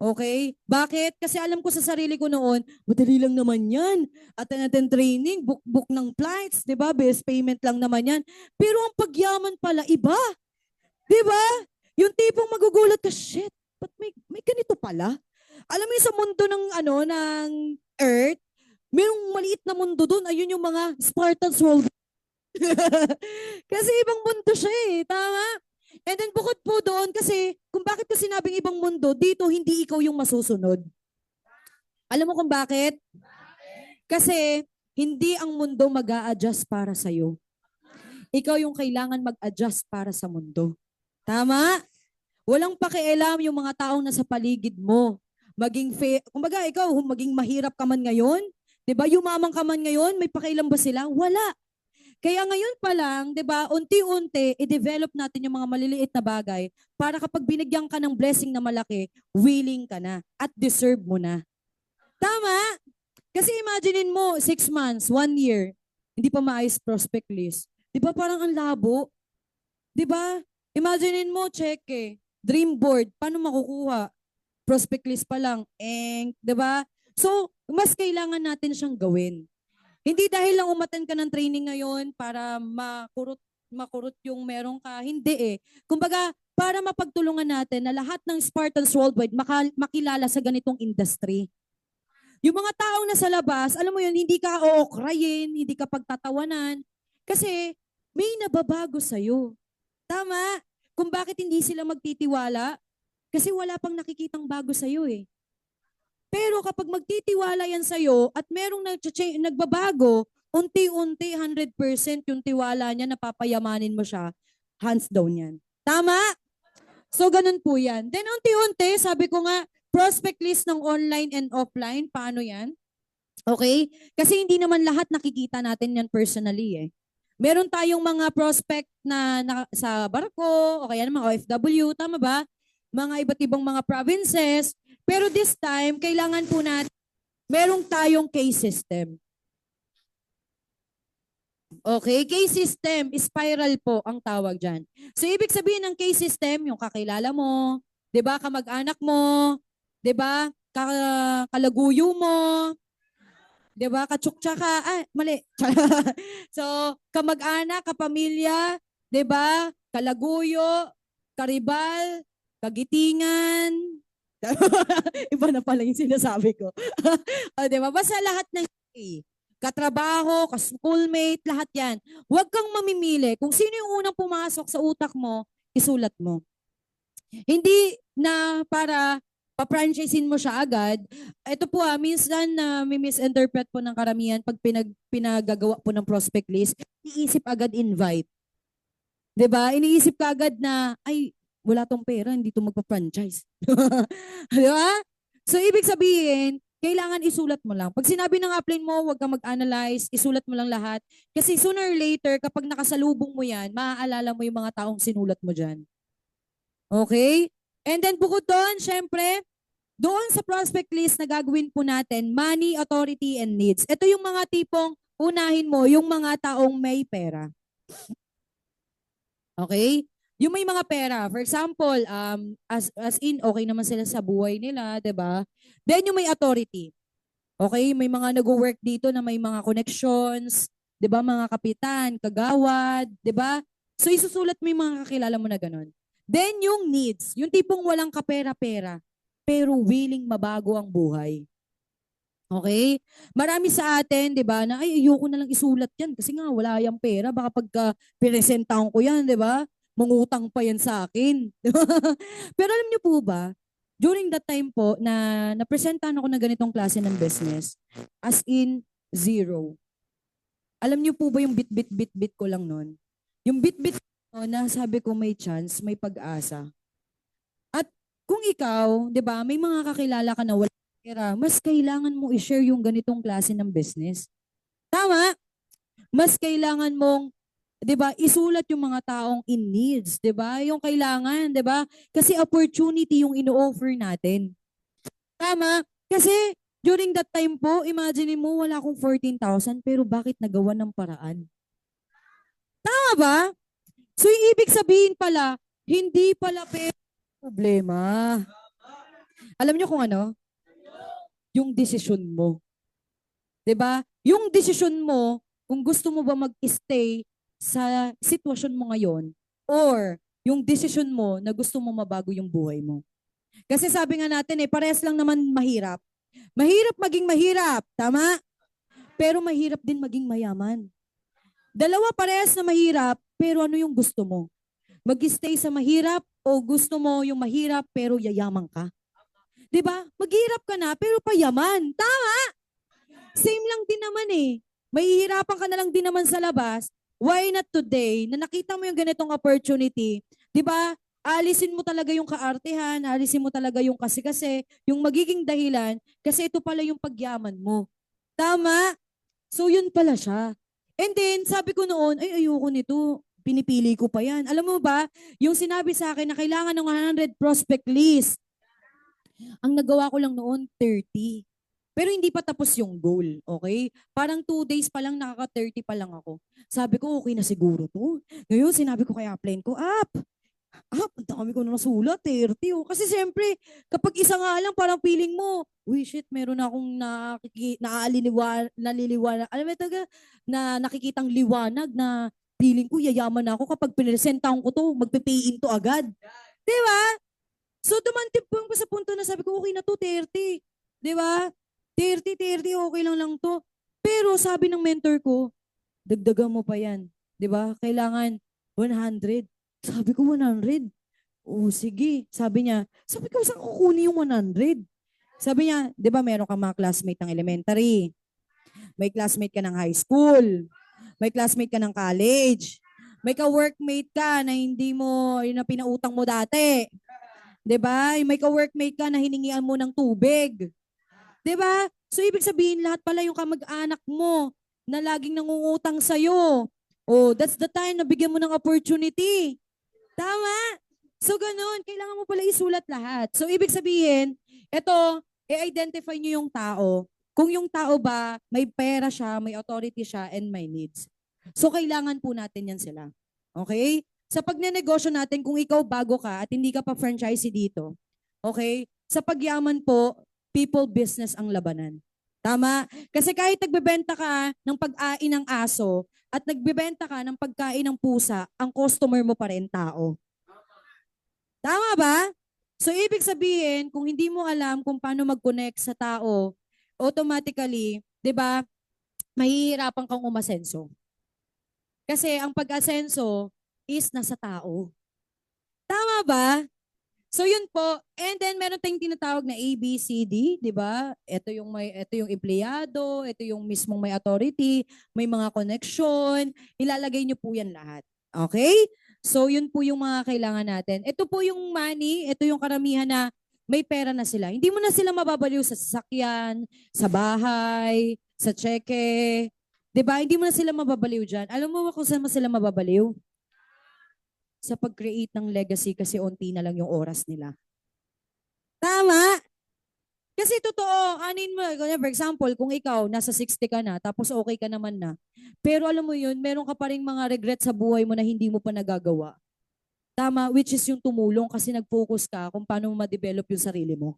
Okay? Bakit? Kasi alam ko sa sarili ko noon, madali lang naman yan. Attend training, book ng flights, di ba? Best payment lang naman yan. Pero ang pagyaman pala, iba. Di ba? Yung tipong magugulat ka, shit, ba't may ganito pala? Alam mo yung sa mundo ng Earth, mayroong maliit na mundo doon. Ayun yung mga Spartans world. Kasi ibang mundo siya eh. Tama? And then bukod po doon kasi kung bakit ko sinabing ibang mundo, dito hindi ikaw yung masusunod. Alam mo kung bakit? Kasi hindi ang mundo mag-a-adjust para sa'yo. Ikaw yung kailangan mag-adjust para sa mundo. Tama? Walang pakialam yung mga taong nasa paligid mo. Kumbaga ikaw, maging mahirap ka man ngayon, 'di ba? Yumaman ka man ngayon, may pakialam ba sila? Wala. Kaya ngayon pa lang, 'di ba, unti-unti i-develop natin yung mga maliliit na bagay para kapag binigyan ka ng blessing na malaki, willing ka na at deserve mo na. Tama? Kasi imaginein mo, 6 months, 1 year, hindi pa maayos prospect list. Di ba parang ang labo? Di ba? Imaginein mo, check dream board, paano makukuha? Prospect list pa lang, di ba? So, mas kailangan natin siyang gawin. Hindi dahil lang umattend ka ng training ngayon para makurot yung meron ka. Hindi eh. Kumbaga, para mapagtulungan natin na lahat ng Spartans worldwide makilala sa ganitong industry. Yung mga taong nasa labas, alam mo yun, hindi ka ookrayin, hindi ka pagtatawanan. Kasi may nababago sa'yo. Tama? Kung bakit hindi sila magtitiwala? Kasi wala pang nakikitang bago sa'yo eh. Pero kapag magtitiwala yan sa'yo at merong nagbabago, unti-unti 100% yung tiwala niya, napapayamanin mo siya, hands down yan. Tama? So, ganun po yan. Then, unti-unti, sabi ko nga, prospect list ng online and offline, paano yan? Okay? Kasi hindi naman lahat nakikita natin yan personally eh. Meron tayong mga prospect na sa barko, o kaya naman OFW, tama ba? Mga iba't ibang mga provinces. Pero this time, kailangan po natin, merong tayong case system. Okay, case system, spiral po ang tawag dyan. So, ibig sabihin ng case system, yung kakilala mo, di ba, kamag-anak mo, di ba, kalaguyo mo, di ba, katsuktsa mali. So, kamag-anak, kapamilya, di ba, kalaguyo, karibal, kagitingan, iba na pala yung sinasabi ko. O, di ba? Basta lahat ng katrabaho, ka-schoolmate, lahat yan. Huwag kang mamimili. Kung sino yung unang pumasok sa utak mo, isulat mo. Hindi na para pa-franchisein mo siya agad. Ito po minsan na misinterpret po ng karamihan pag pinagagawa po ng prospect list, iisip agad invite. 'Di ba? Iniisip ka agad na, ay, wala tong pera, hindi to magpa-franchise. Di ba? So, ibig sabihin, kailangan isulat mo lang. Pag sinabi ng upline mo, huwag kang mag-analyze, isulat mo lang lahat. Kasi sooner or later, kapag nakasalubong mo yan, maaalala mo yung mga taong sinulat mo dyan. Okay? And then bukod doon, syempre, doon sa prospect list na gagawin po natin, money, authority, and needs. Ito yung mga tipong unahin mo, yung mga taong may pera. Okay? Yung may mga pera, for example, as in, okay naman sila sa buhay nila, 'di ba? Then yung may authority. Okay? May mga nag-work dito na may mga connections, 'di ba? Mga kapitan, kagawad, 'di ba? So isusulat mo yung mga kakilala mo na ganun. Then yung needs, yung tipong walang kapera-pera, pero willing mabago ang buhay. Okay? Marami sa atin, 'di ba, na ay ayoko na lang isulat 'yan kasi nga wala yang pera, baka pagka presentahan ko 'yan, 'di ba? Mangutang pa 'yan sa akin. Pero alam niyo po ba, during that time po na napresentahan ako ng ganitong klase ng business, as in zero. Alam niyo po ba yung bit ko lang noon? Yung bit ko na sabi ko may chance, may pag-asa. At kung ikaw, 'di ba, may mga kakilala ka na wala pera, mas kailangan mo i-share yung ganitong klase ng business. Tama? Mas kailangan mong, 'di ba, isulat yung mga taong in needs, 'di ba? Yung kailangan, 'di ba? Kasi opportunity yung ino-offer natin. Tama? Kasi during that time po, imagine mo wala akong 14,000 pero bakit nagawa ng paraan? Tama ba? So yung ibig sabihin pala, hindi pala pera problema. Alam niyo kung ano? Yung desisyon mo. 'Di ba? Yung desisyon mo, kung gusto mo ba mag-stay sa sitwasyon mo ngayon or yung desisyon mo na gusto mo mabago yung buhay mo. Kasi sabi nga natin parehas lang naman mahirap. Mahirap maging mahirap, tama? Pero mahirap din maging mayaman. Dalawa parehas na mahirap, pero ano yung gusto mo? Mag-stay sa mahirap o gusto mo yung mahirap pero yayaman ka? 'Di ba? Maghirap ka na pero payaman. Tama? Same lang din naman Mahihirapan ka na lang din naman sa labas. Why not today, na nakita mo yung ganitong opportunity, 'di ba? Alisin mo talaga yung kaartehan, alisin mo talaga yung kasi-kasi, yung magiging dahilan, kasi ito pala yung pagyaman mo. Tama? So yun pala siya. And then, sabi ko noon, ay ayoko nito. Pinipili ko pa yan. Alam mo ba, yung sinabi sa akin na kailangan ng 100 prospect list, ang nagawa ko lang noon, 30. Pero hindi pa tapos yung goal, okay? Parang 2 days pa lang, nakaka-30 pa lang ako. Sabi ko, okay na siguro to. Ngayon, sinabi ko kay upline ko, ang dami ko na nasulat, 30. Oh. Kasi siyempre, kapag isa nga lang, parang feeling mo, uy, shit, meron na akong alam mo ito, na nakikitang liwanag na feeling ko, yayaman na ako kapag pinresentahan ko to, magpe-pay in to agad. Di ba? So, dumantip po sa punto na sabi ko, okay na to, 30. Di ba? 30, 30, okay lang to. Pero sabi ng mentor ko, dagdagan mo pa yan. Di ba? Kailangan 100. Sabi ko, 100. Oh, sige. Sabi ko, saan kukunin yung 100? Sabi niya, di ba meron ka mga classmate ng elementary, may classmate ka ng high school, may classmate ka ng college, may ka-workmate ka na hindi mo, yun na pinautang mo dati. Di ba? May ka-workmate ka na hiningian mo ng tubig. Di ba? So, ibig sabihin, lahat pala yung kamag-anak mo na laging nangungutang sa'yo. Oh, that's the time na bigyan mo ng opportunity. Tama? So, ganun. Kailangan mo pala isulat lahat. So, ibig sabihin, ito, i-identify nyo yung tao. Kung yung tao ba, may pera siya, may authority siya, and may needs. So, kailangan po natin yan sila. Okay? Sa pagnenegosyo natin, kung ikaw bago ka at hindi ka pa franchisee dito, okay? Sa pagyaman po, people business ang labanan. Tama? Kasi kahit nagbebenta ka ng pag-ain ng aso at nagbebenta ka ng pagkain ng pusa, ang customer mo pa rin tao. Tama ba? So, ibig sabihin, kung hindi mo alam kung paano mag-connect sa tao, automatically, di ba, mahihirapan kang umasenso. Kasi ang pag-asenso is nasa tao. Tama ba? So yun po. And then meron tayong tinatawag na ABCD, 'di ba? Ito yung empleyado, ito yung mismong may authority, may mga connection, ilalagay niyo po 'yan lahat. Okay? So yun po yung mga kailangan natin. Ito po yung money, ito yung karamihan na may pera na sila. Hindi mo na sila mababaliw sa sasakyan, sa bahay, sa cheque. 'Di ba? Hindi mo na sila mababaliw diyan. Alam mo ba kung saan mo sila mababaliw? Sa pag-create ng legacy kasi unti na lang yung oras nila. Tama? Kasi totoo, anin mo, for example, kung ikaw nasa 60 ka na, tapos okay ka naman na, pero alam mo yun, meron ka pa rin mga regret sa buhay mo na hindi mo pa nagagawa. Tama, which is yung tumulong kasi nag-focus ka kung paano mo ma-develop yung sarili mo.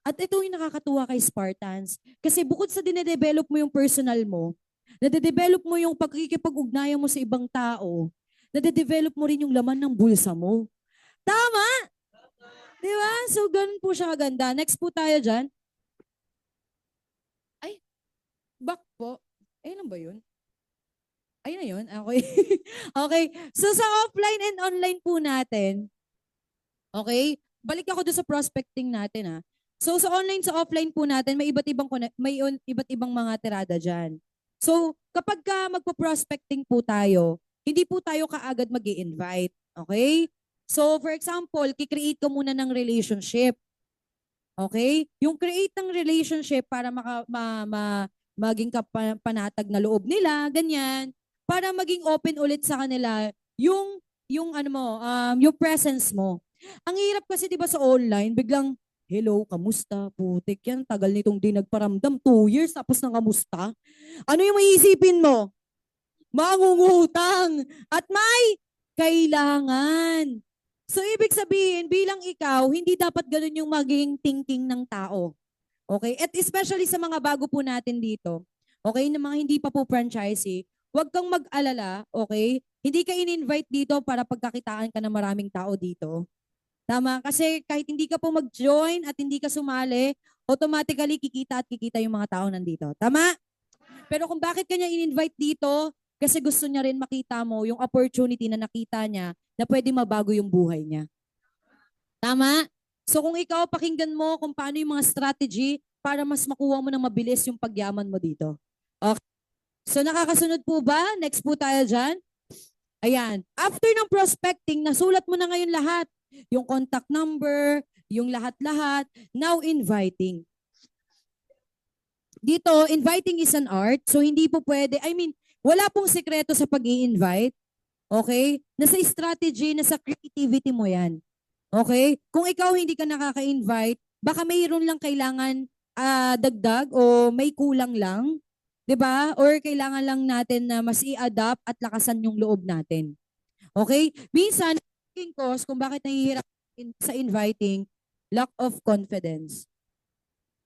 At ito yung nakakatuwa kay Spartans. Kasi bukod sa dinedevelop mo yung personal mo, nade-develop mo yung pagkikipag-ugnayan mo sa ibang tao, nade-develop mo rin yung laman ng bulsa mo. Tama? Di ba? So, ganun po siya kaganda. Next po tayo dyan. Ay, back po. Ayun ba yun? Ayun na yun? Okay. Okay. So, sa offline and online po natin, okay, balik ako doon sa prospecting natin So, sa online, sa offline po natin, may iba't ibang mga tirada dyan. So, kapag ka magpo-prospecting po tayo, hindi po tayo kaagad mag-i-invite. Okay? So, for example, kikreate ka muna ng relationship. Okay? Yung create ng relationship para maging panatag na loob nila, ganyan, para maging open ulit sa kanila yung ano mo, yung presence mo. Ang hirap kasi 'di ba sa online, biglang hello, kamusta? Putik yan, tagal nitong di nagparamdam. 2 years tapos na kamusta? Ano yung maiisipin mo? Mangungutang at may kailangan. So, ibig sabihin, bilang ikaw, hindi dapat ganun yung maging thinking ng tao. Okay? At especially sa mga bago po natin dito, okay, na mga hindi pa po franchisee, huwag kang mag-alala, okay? Hindi ka in-invite dito para pagkakitaan ka ng maraming tao dito. Tama? Kasi kahit hindi ka po mag-join at hindi ka sumali, automatically kikita at kikita yung mga tao nandito. Tama? Pero kung bakit kanya in-invite dito, kasi gusto niya rin makita mo yung opportunity na nakita niya na pwede mabago yung buhay niya. Tama? So kung ikaw, pakinggan mo kung paano yung mga strategy para mas makuha mo ng mabilis yung pagyaman mo dito. Okay. So nakakasunod po ba? Next po tayo dyan. Ayan. After ng prospecting, nasulat mo na ngayon lahat. Yung contact number, yung lahat-lahat. Now, inviting. Dito, inviting is an art. So, hindi po pwede. Wala pong sekreto sa pag-i-invite. Okay? Nasa strategy, nasa creativity mo yan. Okay? Kung ikaw hindi ka nakaka-invite, baka mayroon lang kailangan dagdag o may kulang lang, 'di ba? Or kailangan lang natin na mas i-adapt at lakasan yung loob natin. Okay? Minsan, yung cause kung bakit nahihirap sa inviting, lack of confidence.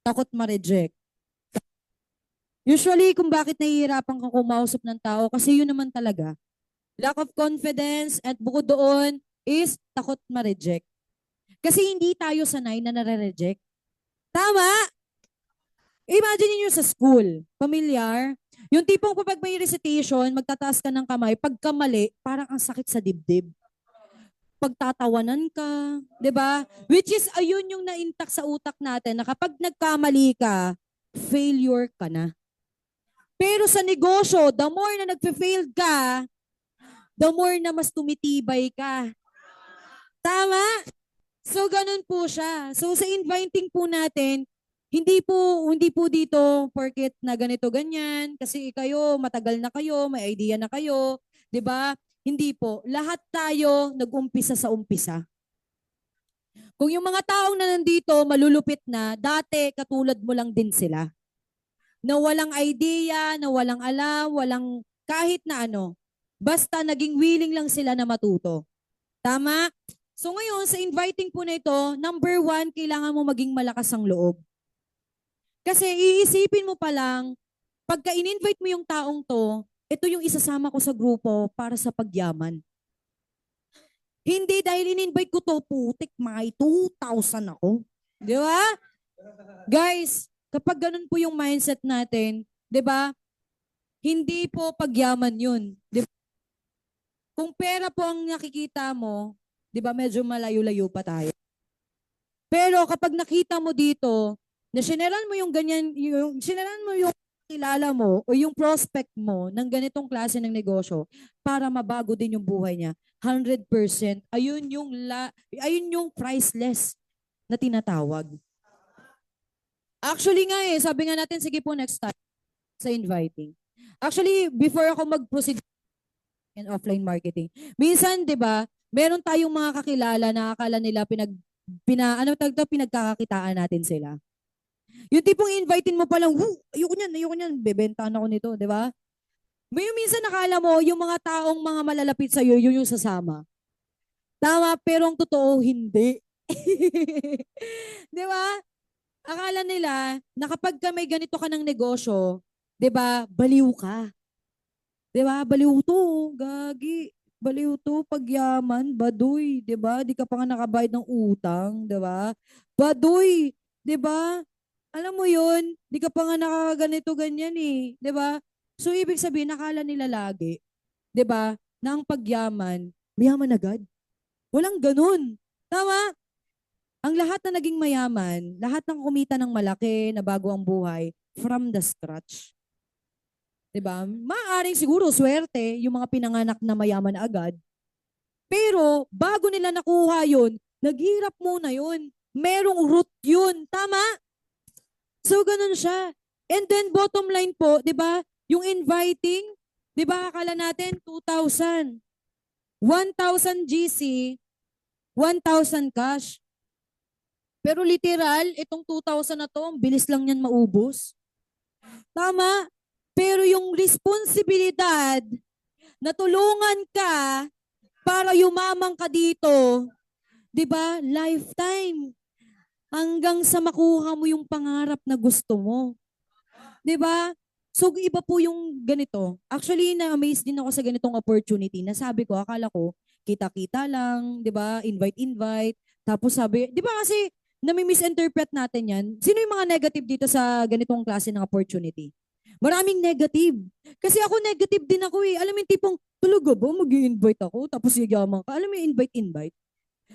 Takot ma-reject. Usually, kung bakit nahihirapan kang kumausap ng tao, kasi yun naman talaga. Lack of confidence at bukod doon is takot ma-reject. Kasi hindi tayo sanay na nare-reject. Tama? Imagine niyo sa school, familiar? Yung tipong kapag may recitation, magtataas ka ng kamay, pagka mali, parang ang sakit sa dibdib. Pagtatawanan ka, 'di ba? Which is ayun yung na-intact sa utak natin na kapag nagkamali ka, failure ka na. Pero sa negosyo, the more na nagfe-fail ka, the more na mas tumitibay ka. Tama? So ganun po siya. So sa inviting po natin, hindi po dito porket na ganito ganyan kasi kayo matagal na kayo, may idea na kayo, 'di ba? Hindi po. Lahat tayo nag-umpisa sa umpisa. Kung yung mga taong na nandito malulupit na, dati katulad mo lang din sila. Na walang idea, na walang alam, walang kahit na ano. Basta naging willing lang sila na matuto. Tama? So ngayon, sa inviting po na ito, number 1, kailangan mo maging malakas ang loob. Kasi iisipin mo pa lang, pagka in-invite mo yung taong to, ito yung isasama ko sa grupo para sa pagyaman. Hindi dahil in-invite ko to, putik, may 2,000 ako. Di ba? Guys, kapag ganun po yung mindset natin, di ba? Hindi po pagyaman yun. Di ba? Kung pera po ang nakikita mo, di ba medyo malayo-layo pa tayo. Pero kapag nakita mo dito, na sineran mo yung ganyan, sineran mo yung kilala mo o yung prospect mo ng ganitong klase ng negosyo para mabago din yung buhay niya, 100%, ayun yung priceless na tinatawag. Actually nga sabi nga natin, sige po next time sa inviting. Actually, before ako mag-proceed in offline marketing, minsan, di ba, meron tayong mga kakilala na akala nila pinagkakakitaan natin sila. Yung tipong invitin mo pa lang, ayoko niyan, bebentaan ako nito, di ba? May minsan nakala mo, yung mga taong mga malalapit sa'yo, yun yung sasama. Tama, pero ang totoo, hindi. Di ba? Akala nila, na kapag may ganito ka ng negosyo, di ba, baliw ka. Di ba? Baliw to, gagi. Baliw to, pagyaman, baduy, di ba? Di ka pa nga nakabayad ng utang, di ba? Baduy, di ba? Alam mo yun, di ka pa nga nakaganito ganyan di ba? So ibig sabihin, nakala nila lagi, di ba, na ang pagyaman, mayaman agad. Walang ganun. Tama? Ang lahat na naging mayaman, lahat ng kumita ng malaki, na bago ang buhay, from the scratch. Di ba? Maaaring siguro swerte yung mga pinanganak na mayaman agad. Pero bago nila nakuha yun, naghirap muna yun. Merong root yun. Tama? So, ganun siya. And then, bottom line po, di ba, yung inviting, di ba, akala natin 2,000. 1,000 GC, 1,000 cash. Pero literal, itong 2,000 na to, ang bilis lang yan maubos. Tama? Pero yung responsibilidad na tulungan ka para yumamang ka dito, di ba, lifetime. Hanggang sa makuha mo yung pangarap na gusto mo. 'Di ba? So iba po yung ganito. Actually, na-amaze din ako sa ganitong opportunity. Nasabi ko, akala ko, kita-kita lang, 'di ba? Invite. Tapos sabi, 'di ba kasi nami-misinterpret natin 'yan. Sino yung mga negative dito sa ganitong klase ng opportunity? Maraming negative. Kasi ako negative din ako Alam mo yung tipong, talaga ba mag-i-invite ako? Tapos yayaman ka. Alam mo yung invite.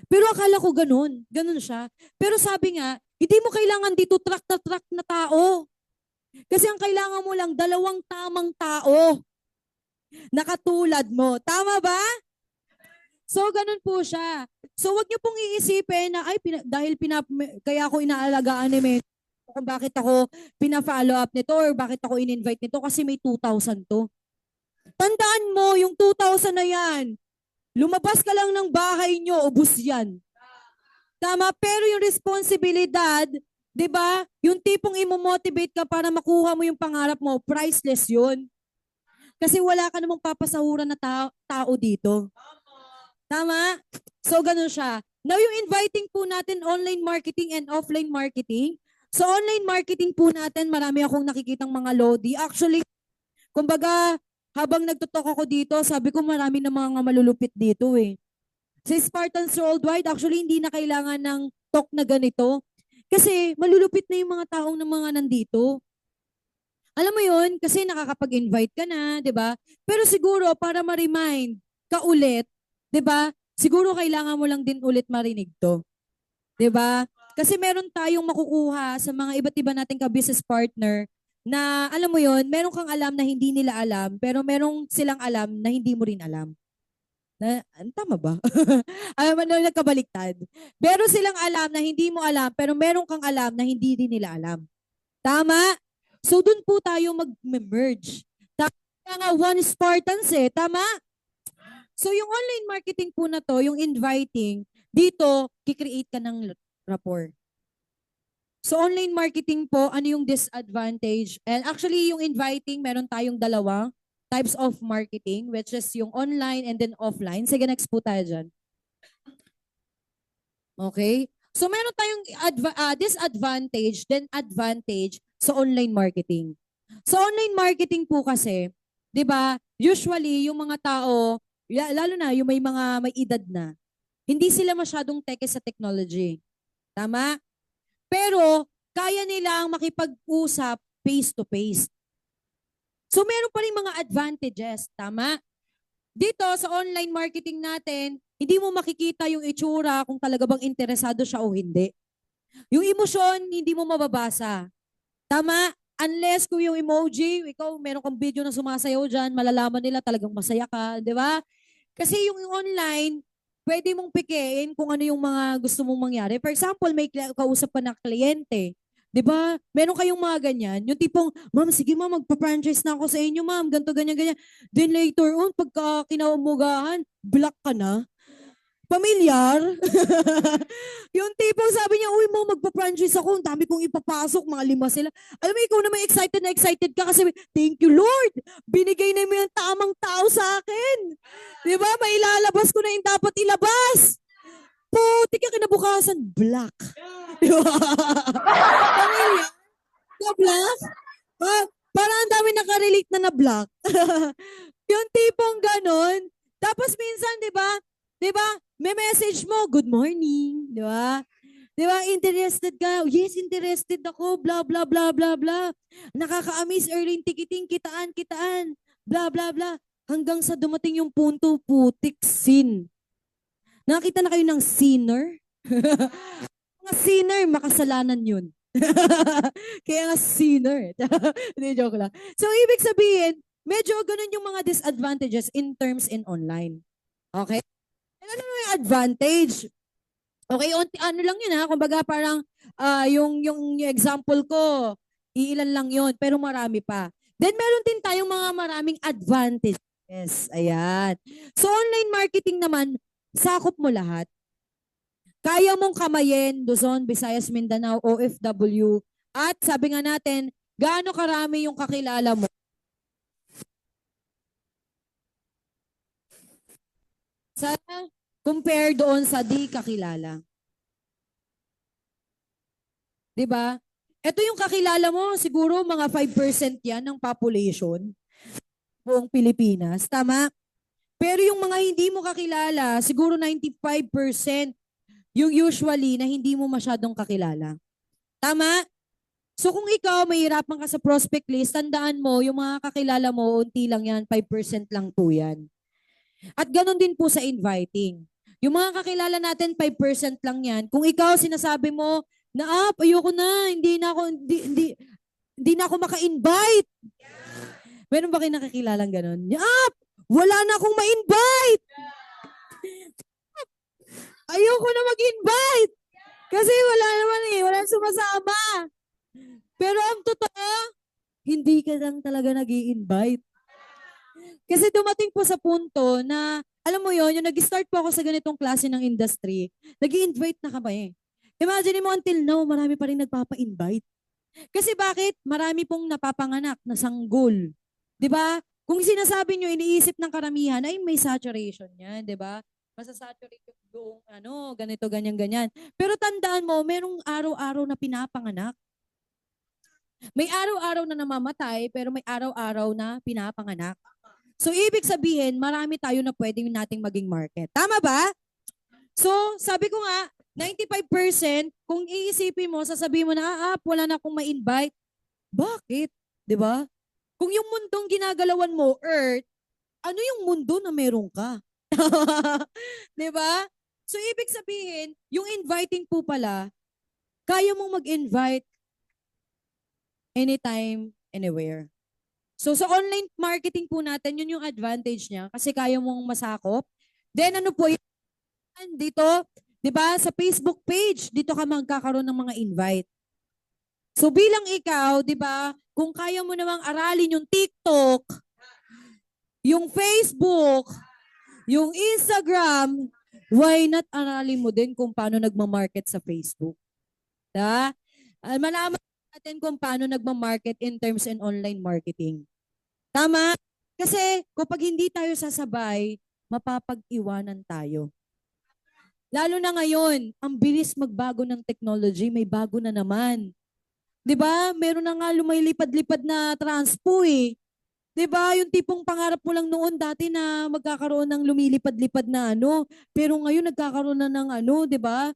Pero akala ko ganun siya. Pero sabi nga, hindi mo kailangan dito track na tao. Kasi ang kailangan mo lang, 2 tamang tao na katulad mo. Tama ba? So, ganun po siya. So, wag niyo pong iisipin na, kaya ako inaalagaan ni Mentor, kung bakit ako pina-follow up nito or bakit ako in-invite nito kasi may 2,000 to. Tandaan mo, yung 2,000 na yan, lumabas ka lang ng bahay nyo, ubus yan. Tama, pero yung responsibilidad 'Di ba? Yung tipong imo-motivate ka para makuha mo yung pangarap mo, priceless 'yun. Kasi wala ka namang papasahuran na tao dito. Tama? So, ganun siya. Now, yung inviting po natin online marketing and offline marketing. So, online marketing po natin, marami akong nakikitang mga lodi. Actually, kumbaga, habang nagtutok ako dito, sabi ko marami na mga malulupit dito eh. Sa Spartans Worldwide, actually, hindi na kailangan ng talk na ganito. Kasi malulupit na yung mga taong ng mga nandito. Alam mo yun, kasi nakakapag-invite ka na, 'di ba? Pero siguro para ma-remind ka ulit, 'di ba? Siguro kailangan mo lang din ulit marinig 'to, 'di ba? Kasi meron tayong makukuha sa mga iba't iba nating ka-business partner na alam mo yun, meron kang alam na hindi nila alam, pero merong silang alam na hindi mo rin alam. Tama ba? Alam mo, nagkabaliktad. Meron silang alam na hindi mo alam, pero meron kang alam na hindi din nila alam. Tama? So, dun po tayo mag-merge. Kaya nga, one Spartans eh. Tama? So, yung online marketing po na to, yung inviting, dito, kikreate ka ng rapport. So, online marketing po, ano yung disadvantage? And actually, yung inviting, meron tayong dalawa types of marketing, which is yung online and then offline. Sige, next po tayo dyan. Okay? So, meron tayong disadvantage, then advantage sa online marketing. So, online marketing po kasi, di ba, usually, yung mga tao, lalo na yung may edad na, hindi sila masyadong teke sa technology. Tama? Pero, kaya nilang makipag-usap face-to-face. So, meron pa rin mga advantages. Tama? Dito, sa online marketing natin, hindi mo makikita yung itsura kung talaga bang interesado siya o hindi. Yung emosyon, hindi mo mababasa. Tama? Unless kung yung emoji, ikaw meron kang video na sumasayaw dyan, malalaman nila talagang masaya ka, di ba? Kasi yung online, pwede mong pikein kung ano yung mga gusto mong mangyari. For example, may kausap pa na kliyente. 'Di ba? Meron kayong mga ganyan. Yung tipong, ma'am, sige ma'am, magpa-franchise na ako sa inyo, ma'am. Ganto, ganyan, ganyan. Then later on, pagka kinaumugahan, block ka na. Pamilyar? Yung tipong sabi niya, uy mo, magpa-franchise ako, ang dami kong ipapasok, mga 5 sila. Alam mo, ikaw naman excited na excited ka kasi, thank you Lord, binigay na mo yung tamang tao sa akin. Di ba? Mailalabas ko na yung dapat ilabas. Puti ka kinabukasan, black. Di ba? Pamilya, na black? Parang ang dami nakarelate na black. Yung tipong ganon. Tapos minsan, di ba? Di ba? May message mo, good morning. Di ba? Di ba? Interested ka? Yes, interested ako. Blah, blah, blah, blah, blah. Nakaka-amaze, earning ticketing, kitaan, kitaan. Blah, blah, blah. Hanggang sa dumating yung punto, putik, sin. Nakita na kayo ng sinner? Mga sinner, makasalanan yun. Kaya nga sinner. Hindi, joke lang. So, ibig sabihin, medyo ganun yung mga disadvantages in terms in online. Okay? And ano yung advantage? Okay, ano lang yun ha. Kumbaga parang yung example ko, iilan lang yun, pero marami pa. Then meron din tayong mga maraming advantages. Ayan. So online marketing naman, sakop mo lahat. Kaya mong kamayin, Luzon, Visayas, Mindanao, OFW. At sabi nga natin, gaano karami yung kakilala mo sa compare doon sa di kakilala. 'Di ba? Ito yung kakilala mo, siguro mga 5% yan ng population buong Pilipinas. Tama? Pero yung mga hindi mo kakilala, siguro 95% yung usually na hindi mo masyadong kakilala. Tama? So kung ikaw mahirapan ka sa prospect list, tandaan mo, yung mga kakilala mo, unti lang yan, 5% lang po yan. At ganun din po sa inviting. Yung mga kakilala natin, 5% lang yan. Kung ikaw sinasabi mo, na ayoko na, hindi na ako maka-invite. Meron ba kayo nakakilalang ganun? Wala na akong ma-invite. Ayoko na mag-invite. Kasi wala naman wala sumasama. Pero ang totoo, hindi ka lang talaga nag-i-invite. Kasi dumating po sa punto na, alam mo yon, yung nag-start po ako sa ganitong klase ng industry, nag-i-invite na kami. Imagine mo until now, marami pa rin nagpapa-invite. Kasi bakit? Marami pong napapanganak na sanggol. 'Di ba? Kung sinasabi nyo, iniisip ng karamihan, ay may saturation yan, 'di ba? Masasaturate yung buong ganito, ganyan, ganyan. Pero tandaan mo, merong araw-araw na pinapanganak. May araw-araw na namamatay, pero may araw-araw na pinapanganak. So, ibig sabihin, marami tayo na pwedeng nating maging market. Tama ba? So, sabi ko nga, 95%, kung iisipin mo, sasabihin mo na, wala na akong ma-invite. Bakit? 'Di ba? Kung yung mundong ginagalawan mo, Earth, ano yung mundo na meron ka? 'Di ba? So, ibig sabihin, yung inviting po pala, kaya mong mag-invite anytime, anywhere. So, sa online marketing po natin, yun yung advantage niya kasi kaya mong masakop. Then, ano po yun? Dito, di ba, sa Facebook page, dito ka magkakaroon ng mga invite. So, bilang ikaw, di ba, kung kaya mo namang aralin yung TikTok, yung Facebook, yung Instagram, why not aralin mo din kung paano nagmamarket sa Facebook? Diba? Malaman natin kung paano nagmamarket in terms in online marketing. Tama? Kasi kapag hindi tayo sasabay, mapapag-iwanan tayo. Lalo na ngayon, ang bilis magbago ng technology, may bago na naman. 'Di ba? Meron na nga lumaylipad-lipad na transpo eh. 'Di ba? Yung tipong pangarap mo lang noon dati na magkakaroon ng lumilipad-lipad na pero ngayon nagkakaroon na ng 'di ba?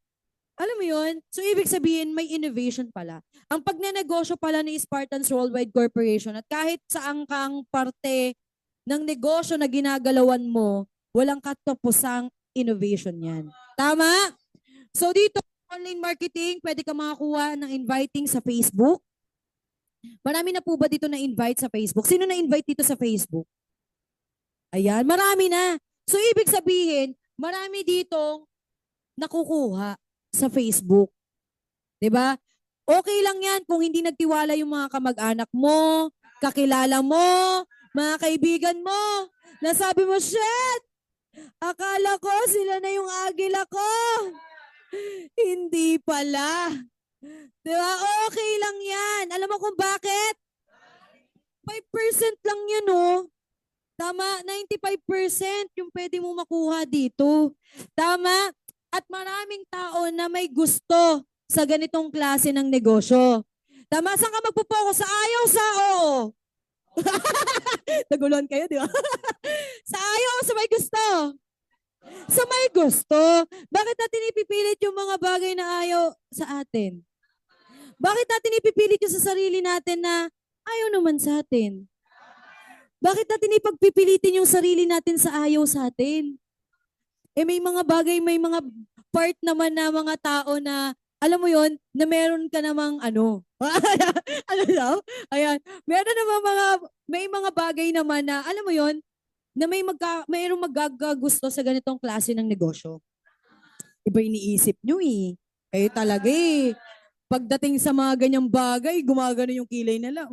Alam mo yun? So, ibig sabihin, may innovation pala. Ang pagnenegosyo pala ni Spartans Worldwide Corporation at kahit saan kang parte ng negosyo na ginagalawan mo, walang katapusang innovation yan. Tama? So, dito, online marketing, pwede ka makakuha ng inviting sa Facebook. Marami na po ba dito na invite sa Facebook? Sino na invite dito sa Facebook? Ayan, marami na. So, ibig sabihin, marami ditong nakukuha sa Facebook. 'Di ba? Okay lang 'yan kung hindi nagtiwala yung mga kamag-anak mo, kakilala mo, mga kaibigan mo. Nasabi mo, "Shit! Akala ko sila na yung agila ko." Hindi pala. 'Di ba? Okay lang 'yan. Alam mo kung bakit? 5% lang 'yan, Tama, 95% yung pwede mo makuha dito. Tama? At maraming tao na may gusto sa ganitong klase ng negosyo. Tama, saan ka magpo-focus? Sa ayaw, sa oo? Naguluhan kayo, di ba? Sa ayaw o sa may gusto? Sa may gusto. Bakit natin ipipilit yung mga bagay na ayaw sa atin? Bakit natin ipipilit yung sa sarili natin na ayaw naman sa atin? Bakit natin ipagpipilitin yung sarili natin sa ayaw sa atin? May mga bagay, may mga part naman na mga tao na, alam mo yon na meron ka namang ano daw? Ayan. Meron naman may mga bagay naman na, alam mo yon na mayroong magagagusto sa ganitong klase ng negosyo. Iba iniisip nyo eh. Kayo talaga eh. Pagdating sa mga ganyang bagay, gumagano yung kilay nila.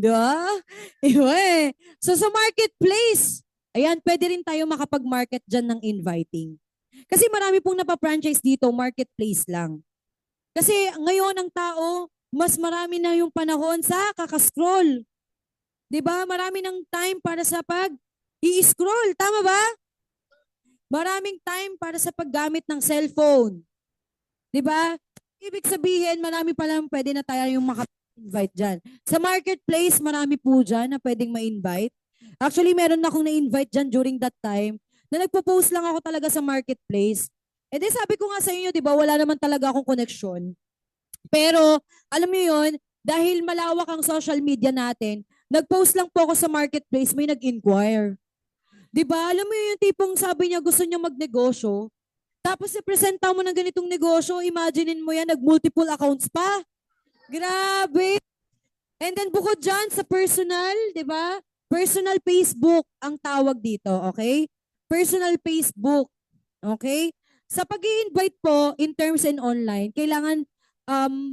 Di ba? Iba eh. So sa marketplace, ayan, pwede rin tayo makapag-market dyan ng inviting. Kasi marami pong napapranchise dito, marketplace lang. Kasi ngayon ang tao, mas marami na yung panahon sa kakascroll. 'Di ba? Marami ng time para sa i-scroll. Tama ba? Maraming time para sa paggamit ng cellphone. 'Di ba? Ibig sabihin, marami pa lang pwede na tayo yung maka-invite dyan. Sa marketplace, marami po dyan na pwedeng ma-invite. Actually, meron na akong na-invite dyan during that time na nagpo-post lang ako talaga sa marketplace. E di sabi ko nga sa inyo, di ba, wala naman talaga akong connection. Pero, alam mo yun, dahil malawak ang social media natin, nag-post lang po ako sa marketplace, may nag-inquire. Di ba, alam mo yung tipong sabi niya gusto niya magnegosyo, tapos i-presenta mo ng ganitong negosyo, imaginein mo yan, nag-multiple accounts pa. Grabe. And then bukod dyan sa personal, di ba? Personal Facebook ang tawag dito, okay? Personal Facebook, okay? Sa pag-i-invite po in terms and online, kailangan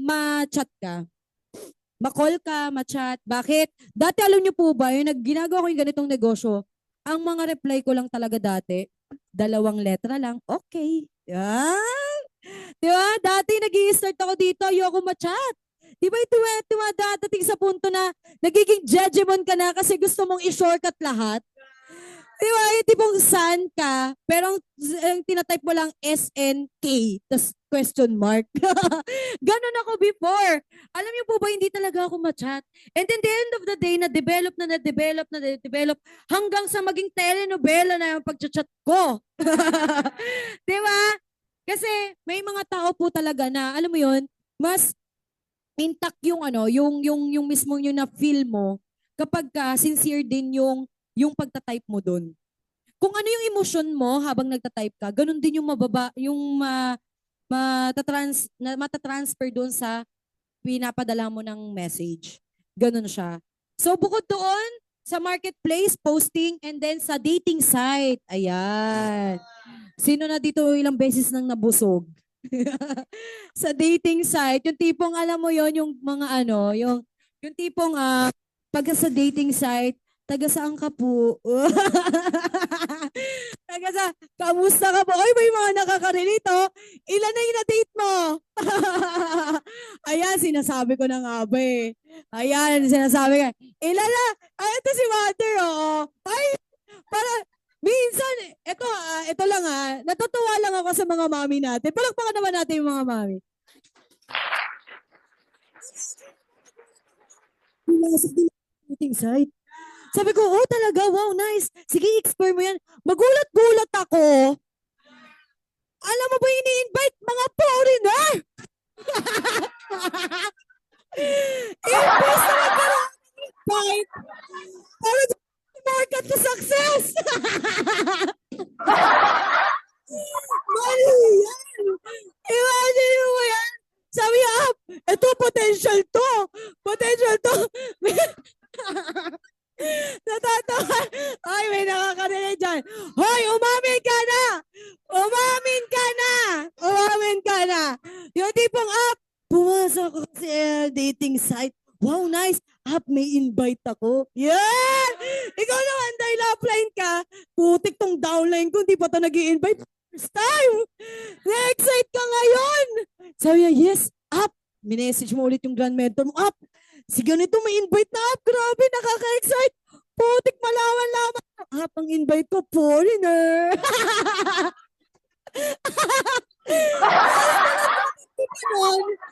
ma-chat ka. Ma-call ka, ma-chat. Bakit? Dati alam niyo po ba, yung ginagawa ko yung ganitong negosyo, ang mga reply ko lang talaga dati, 2 letra lang, okay. Yan. Di ba? Dati nag-i-start ako dito, ayoko ma-chat. Di ba ito dumadating sa punto na nagiging judgment ka na kasi gusto mong i-shortcut lahat? Di ba? Yung tipong san ka, pero ang tinatype mo lang SNK, tas question mark. Ganon ako before. Alam niyo po ba, hindi talaga ako ma-chat. And then the end of the day, na-develop, hanggang sa maging telenovela na yung pag-chat ko. Di ba? Kasi may mga tao po talaga na, alam mo yun, mas intact yung ano, yung mismo yung na feel mo kapag ka sincere din yung pagta-type mo doon. Kung ano yung emotion mo habang nagta-type ka, ganun din yung matatransfer doon sa pinapadala mo ng message. Ganun siya. So bukod doon, sa marketplace, posting, and then sa dating site. Ayan. Sino na dito ilang beses nang nabusog? Sa dating site, yung tipong alam mo yon yung mga ano, yung tipong pag sa dating site, taga saan ka po? taga sa, kamusta ka po? Oy, may mga nakaka-relate, oh. Ilan na yung na-date mo? Ayan, sinasabi ko na nga ba eh. Ayan, sinasabi ka. Ilan na? Ay, ito si Mother, oh. Ay, para, minsan, ito lang natutuwa lang ako sa mga mami natin. Palakpakan naman natin yung mga mami. Nasa dating site. Sabi ko, oh talaga, wow, nice. Sige, explore mo yan. Magulat-gulat ako. Alam mo ba ini-invite mga foreigner? Imbes na magkaroon ng invite para market to success. Mali yan. Imagine mo yan. Sabi niya, ito potential to. Potential to. Natatawa. Ay, may nakaka-relate dyan. Hoy, umamin ka na! Umamin ka na! Umamin ka na! Yung tipong pumasok ako sa dating site. Wow, nice. May invite ako. Yeah! Ikaw naman, dahil offline ka, putik tong downline ko, hindi pa ito nag-i-invite. First time! Na-excite ka ngayon! Sabi niya, yes, minessage mo ulit yung grand mentor mo, si ganito may invite na grabe, nakaka-excite. Putik malaman-laman. Ang invite ko, foreigner.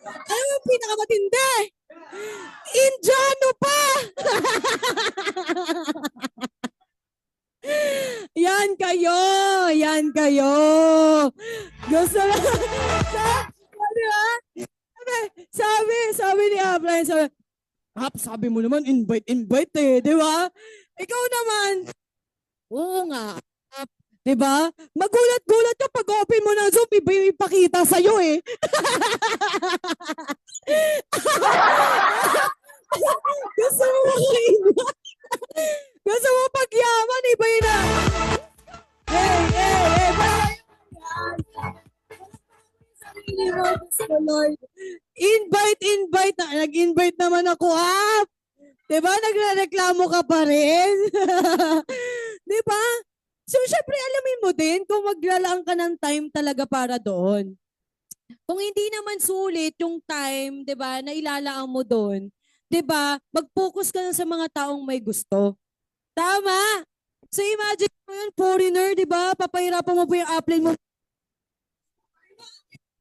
Ano yung pinakamatindi? Indiano pa! Yan kayo! Yan kayo! Gusto na... Diba? Sabi ni Upline, sabi mo naman, invite eh, di ba? Ikaw naman, oo nga, di ba? Magulat-gulat ka pag open mo ng Zoom, iba yung ipakita sa'yo eh. Gusto mo makaingat? Gusto mo pagyaman, iba yun na. Lord. Invite na. Nag-invite naman ako, Diba? Nagrereklamo ka pa rin. Diba? So, syempre, alamin mo din kung maglalaan ka ng time talaga para doon. Kung hindi naman sulit yung time, diba, na ilalaan mo doon, diba, mag-focus ka na sa mga taong may gusto. Tama! So, imagine mo yun, foreigner, diba? Papahirapan mo po yung upline mo.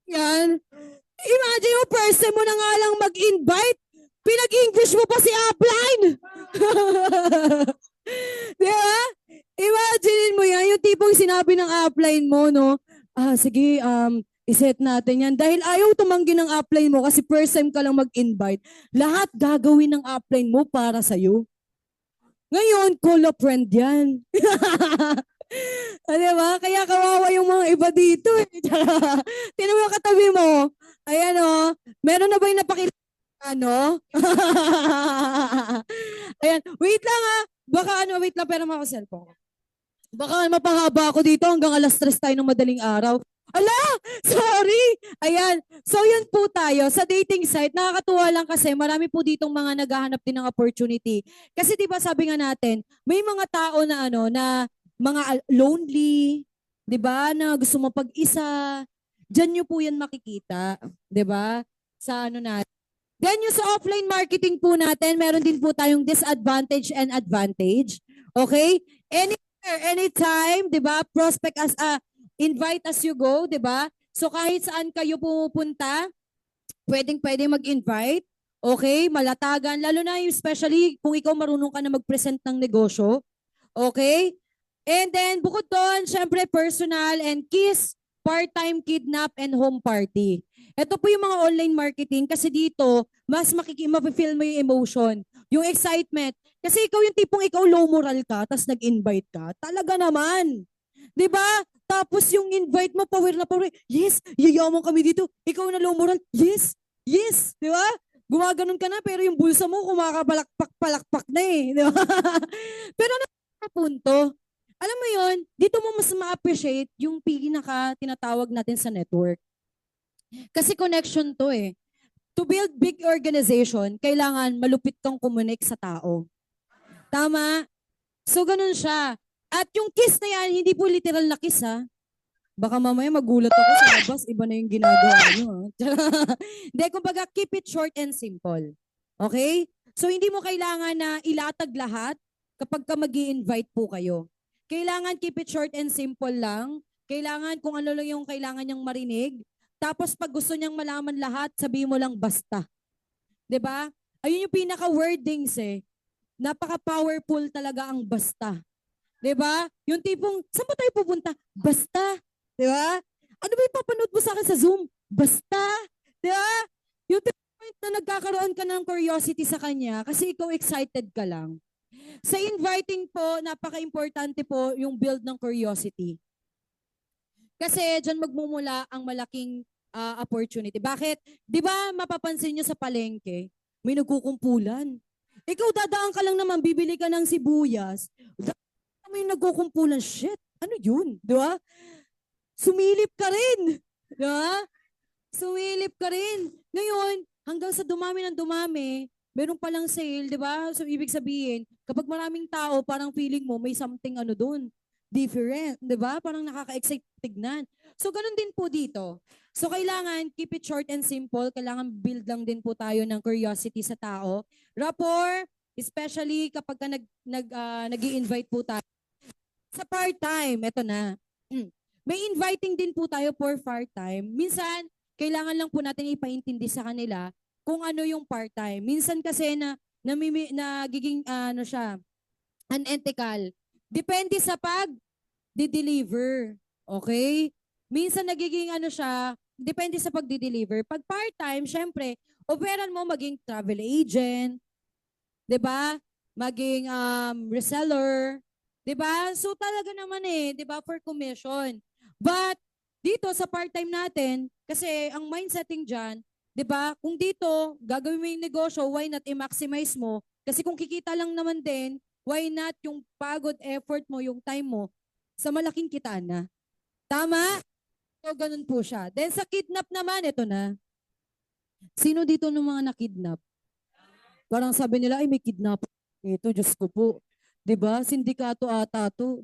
Yan. Imagine mo, first time mo na nga lang mag-invite, pinag-English mo pa si upline. Diba? Imagine mo yan, yung tipong sinabi ng upline mo, no? Sige, iset natin yan. Dahil ayaw tumanggi ng upline mo kasi first time ka lang mag-invite, lahat gagawin ng upline mo para sa'yo. Ngayon, call a friend yan. Diba? Kaya kawawa yung mga iba dito. Tinan mo yung katabi mo. Ayan meron na ba yung napakilala? Ayan, wait lang Baka wait lang, pero mga cellphone. Baka mapahaba ako dito hanggang alas 3 tayo ng madaling araw. Ala! Sorry! Ayan. So, yun po tayo. Sa dating site, nakakatuwa lang kasi marami po ditong mga naghahanap din ng opportunity. Kasi diba sabi nga natin, may mga tao na na mga lonely, diba, na gusto mo pag-isa, Diyan nyo po yan makikita. 'Di ba? Sa ano natin. Then yung sa offline marketing po natin, meron din po tayong disadvantage and advantage. Okay? Anywhere, anytime, 'di ba? Prospect as invite as you go, 'di ba? So kahit saan kayo pumupunta, pwedeng-pwede mag-invite. Okay? Malatagan. Lalo na yung especially kung ikaw marunong ka na mag-present ng negosyo. Okay? And then, bukod doon, syempre personal and kiss, part-time kidnap, and home party. Ito po yung mga online marketing kasi dito, mas mafe-feel mo yung emotion, yung excitement. Kasi ikaw yung tipong ikaw low moral ka, tapos nag-invite ka. Talaga naman. 'Di ba? Tapos yung invite mo, power na power. Yes, yayaman kami dito. Ikaw na low moral. Yes, yes. 'Di ba? Gumaganon ka na, pero yung bulsa mo kumakapalakpak-palakpak na eh. 'Di ba? Pero ano punto? Alam mo yon, dito mo mas ma-appreciate yung pinaka tinatawag natin sa network. Kasi connection to eh. To build big organization, kailangan malupit kang kumunik sa tao. Tama? So, ganun siya. At yung kiss na yan, hindi po literal na kiss ha. Baka mamaya magulat ako sa labas, iba na yung ginagawa nyo. Hindi, kumbaga, keep it short and simple. Okay? So, hindi mo kailangan na ilatag lahat kapag ka mag invite po kayo. Kailangan keep it short and simple lang. Kailangan kung ano lang yung kailangan niyang marinig. Tapos pag gusto niyang malaman lahat, sabihin mo lang basta. 'Di ba? Ayun yung pinaka-wordings eh. Napaka-powerful talaga ang basta. 'Di ba? Yung tipong, saan ba tayo pupunta? Basta. 'Di ba? Ano ba ipapanood mo sa akin sa Zoom? Basta. 'Di ba? Yung point na nagkakaroon ka ng curiosity sa kanya kasi ikaw excited ka lang. Sa inviting po, napaka-importante po yung build ng curiosity. Kasi dyan magmumula ang malaking opportunity. Bakit? Di ba mapapansin nyo sa palengke, may nagkukumpulan. Ikaw dadaan ka lang naman, bibili ka ng sibuyas. May nagkukumpulan. Shit, ano yun? Di ba? Sumilip ka rin. Di ba? Sumilip ka rin. Ngayon, hanggang sa dumami ng dumami, meron palang sale, di ba? So, ibig sabihin, kapag maraming tao, parang feeling mo may something ano doon, different, di ba? Parang nakaka-excite tignan. So, ganun din po dito. So, kailangan keep it short and simple. Kailangan build lang din po tayo ng curiosity sa tao. Rapport, especially kapag ka nag-i-invite po tayo. Sa part-time, eto na. May inviting din po tayo for part-time. Minsan, kailangan lang po natin ipaintindi sa kanila kung ano yung part-time. Minsan kasi nagiging ano siya, unethical. Depende sa pag-deliver. Okay? Minsan nagiging ano siya, depende sa pag-deliver. Pag part-time, syempre, operan mo maging travel agent, 'di ba? Maging reseller, 'di ba? So talaga naman eh, 'di ba, for commission. But dito sa part-time natin, kasi ang mindsetting diyan, 'di ba? Kung dito gagawin mo yung negosyo, why not i-maximize mo? Kasi kung kikita lang naman din, why not yung pagod, effort mo, yung time mo sa malaking kitaan na. Tama? So ganun po siya. Then sa kidnap naman, ito na. Sino dito ng mga nakidnap? Parang sabi nila, ay may kidnap. Ito, Diyos ko po. 'Di ba? Sindikato ata to.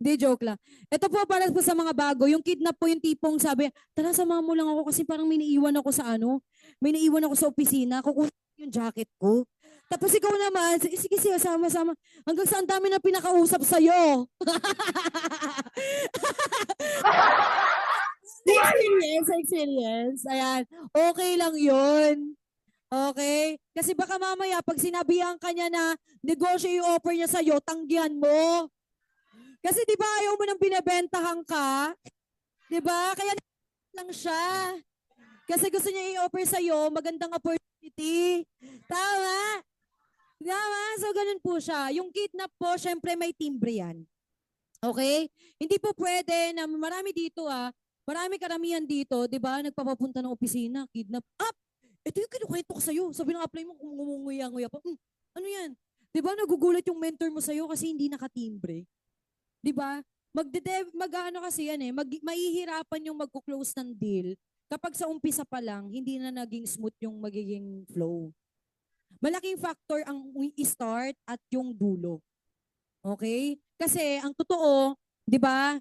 Hindi, joke lang. Ito po para po sa mga bago. Yung kidnap po yung tipong sabi, tara samahan mo lang ako kasi parang may naiiwan ako sa ano. May naiiwan ako sa opisina. Kukunin yung jacket ko. Tapos ikaw naman, sige, sige, sama-sama. Hanggang sa ang dami na pinakausap sa'yo. Experience. Ayan. Okay lang yun. Okay? Kasi baka mamaya, pag sinabihan ka niya na negosyo yung offer niya sa'yo, tanggihan mo. Kasi di ba ayaw mo nang binebentahan ka? Di ba? Kaya lang siya. Kasi gusto niya i-offer sa'yo, magandang opportunity. Tama? Tama? So, ganun po siya. Yung kidnap po, syempre may timbre yan. Okay? Hindi po pwede na marami dito marami karamihan dito, di ba, nagpapapunta ng opisina, kidnap, ito yung kinukwento ko sa'yo. Sabi ng apply mo, ngumunguya-nguya pa. Ano yan? Di ba, nagugulat yung mentor mo sa'yo kasi hindi nakatimbre. Di ba? Mag-ano kasi yan mahihirapan yung magko-close ng deal kapag sa umpisa pa lang, hindi na naging smooth yung magiging flow. Malaking factor ang start at yung dulo. Okay? Kasi ang totoo, 'Di ba?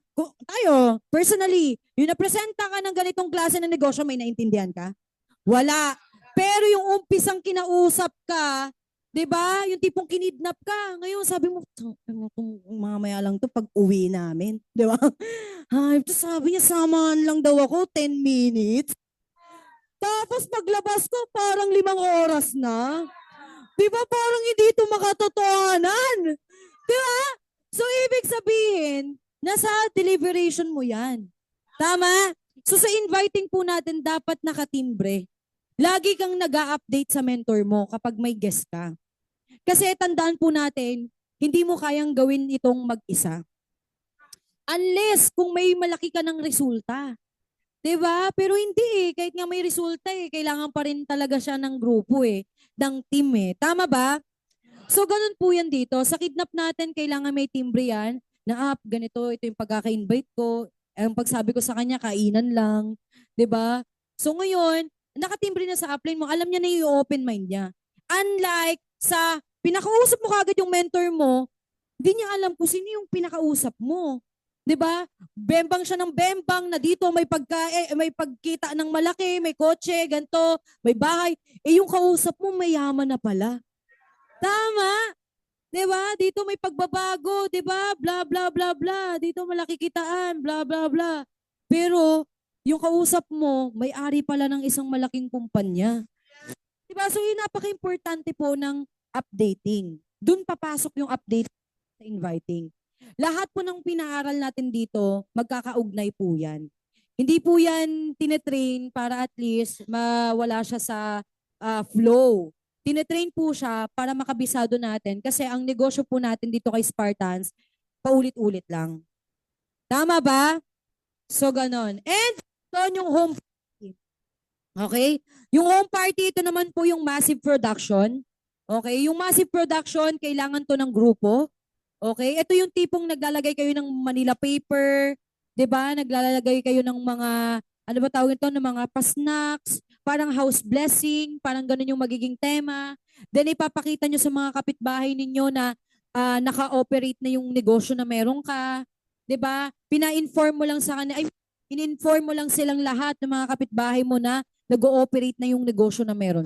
Tayo, personally, yung napresenta ka ng ganitong klase ng negosyo, may naintindihan ka? Wala. Pero yung umpisang kinausap ka, 'di ba? Yung tipong kinidnap ka. Ngayon sabi mo, ano tong mamaya lang to pag uwi namin, 'di ba? Ay, tapos sabi niya samahan lang daw ako 10 minutes. Tapos paglabas ko parang 5 oras na. 'Di ba parang hindi ito makatotohanan? 'Di ba? So ibig sabihin, nasa deliberation mo 'yan. Tama? So sa inviting po natin dapat nakatimbre. Lagi kang nag-a-update sa mentor mo kapag may guest ka. Kasi tandaan po natin, hindi mo kayang gawin itong mag-isa. Unless kung may malaki ka ng resulta. 'Di ba? Pero hindi eh. Kahit nga may resulta eh, kailangan pa rin talaga siya ng grupo eh, ng team eh. Tama ba? So, ganun po yan dito. Sa kidnap natin, kailangan may timbre yan na ganito, ito yung pagkaka-invite ko. Ang pagsabi ko sa kanya, kainan lang. 'Di ba? So, ngayon, nakatimbre na sa upline mo, alam niya na yung open mind niya. Unlike sa pinakausap mo kagad yung mentor mo, hindi niya alam kung sino yung pinakausap mo. 'Di ba? Bembang siya ng bembang na dito may pagkita ng malaki, may kotse, ganto, may bahay. Eh yung kausap mo mayaman na pala. Tama. 'Di ba? Dito may pagbabago, 'di ba? Bla bla bla bla. Dito malaki kitaan, bla bla bla. Pero yung kausap mo, may-ari pala ng isang malaking kumpanya. 'Di ba? So yun napaka-importante po ng updating. Doon papasok yung update sa inviting. Lahat po ng pinaaral natin dito, magkakaugnay po yan. Hindi po yan tinetrain para at least mawala siya sa flow. Tinetrain po siya para makabisado natin kasi ang negosyo po natin dito kay Spartans, paulit-ulit lang. Tama ba? So, ganon. And, ito yung home party. Okay? Yung home party, ito naman po yung massive production. Okay? Yung massive production, kailangan to ng grupo. Okay? Ito yung tipong naglalagay kayo ng Manila paper, 'di ba? Naglalagay kayo ng mga ano ba tawag ito, ng mga pa-snacks, parang house blessing, parang ganun yung magiging tema. Then ipapakita nyo sa mga kapitbahay ninyo na naka-operate na yung negosyo na meron ka, 'di ba? Pina-inform mo lang sa kanila, ay in-inform mo lang silang lahat ng mga kapitbahay mo na nag-ooperate na yung negosyo na meron.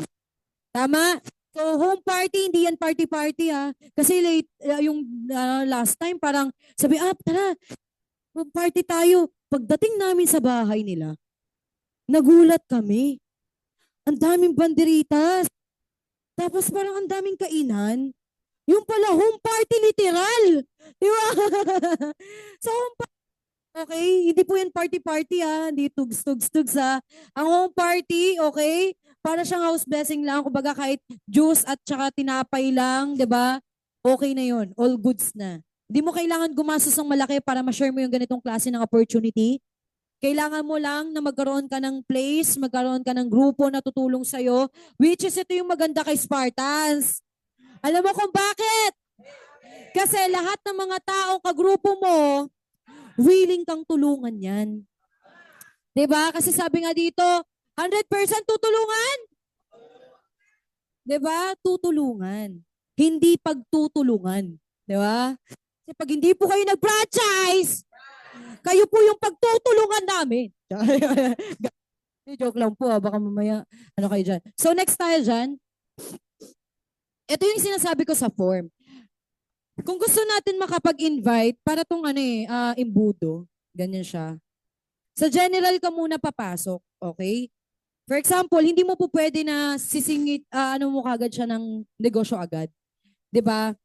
Tama? So, home party, hindi yan party-party ha. Kasi late, yung last time, parang sabi, tara, party tayo. Pagdating namin sa bahay nila, nagulat kami. Ang daming banderitas. Tapos parang ang daming kainan. Yung pala, home party literal. Di ba? So, home party, okay? Hindi po yan party-party ha. Hindi tugs-tugs-tugs ha. Ang home party, okay? Para siyang house blessing lang. Kumbaga kahit juice at saka tinapay lang, di ba? Okay na yun. All goods na. Hindi mo kailangan gumastos ng malaki para ma-share mo yung ganitong klase ng opportunity. Kailangan mo lang na magkaroon ka ng place, magkaroon ka ng grupo na tutulong sa'yo, which is ito yung maganda kay Spartans. Alam mo kung bakit? Kasi lahat ng mga taong kagrupo mo, willing kang tulungan yan. 'Di ba? Kasi sabi nga dito, 100% tutulungan. 'Di ba? Tutulungan. Hindi pagtutulungan. 'Di ba? Kasi pag hindi po kayo nag-franchise, kayo po yung pagtutulungan namin. Joke lang po, baka mamaya ano kayo dyan. So next tayo dyan. Ito yung sinasabi ko sa form. Kung gusto natin makapag-invite, para tong imbudo, ganyan siya. Sa general ka muna papasok, okay? For example, hindi mo po pwede na sisingit, ano mo kagad siya ng negosyo agad. 'Di ba?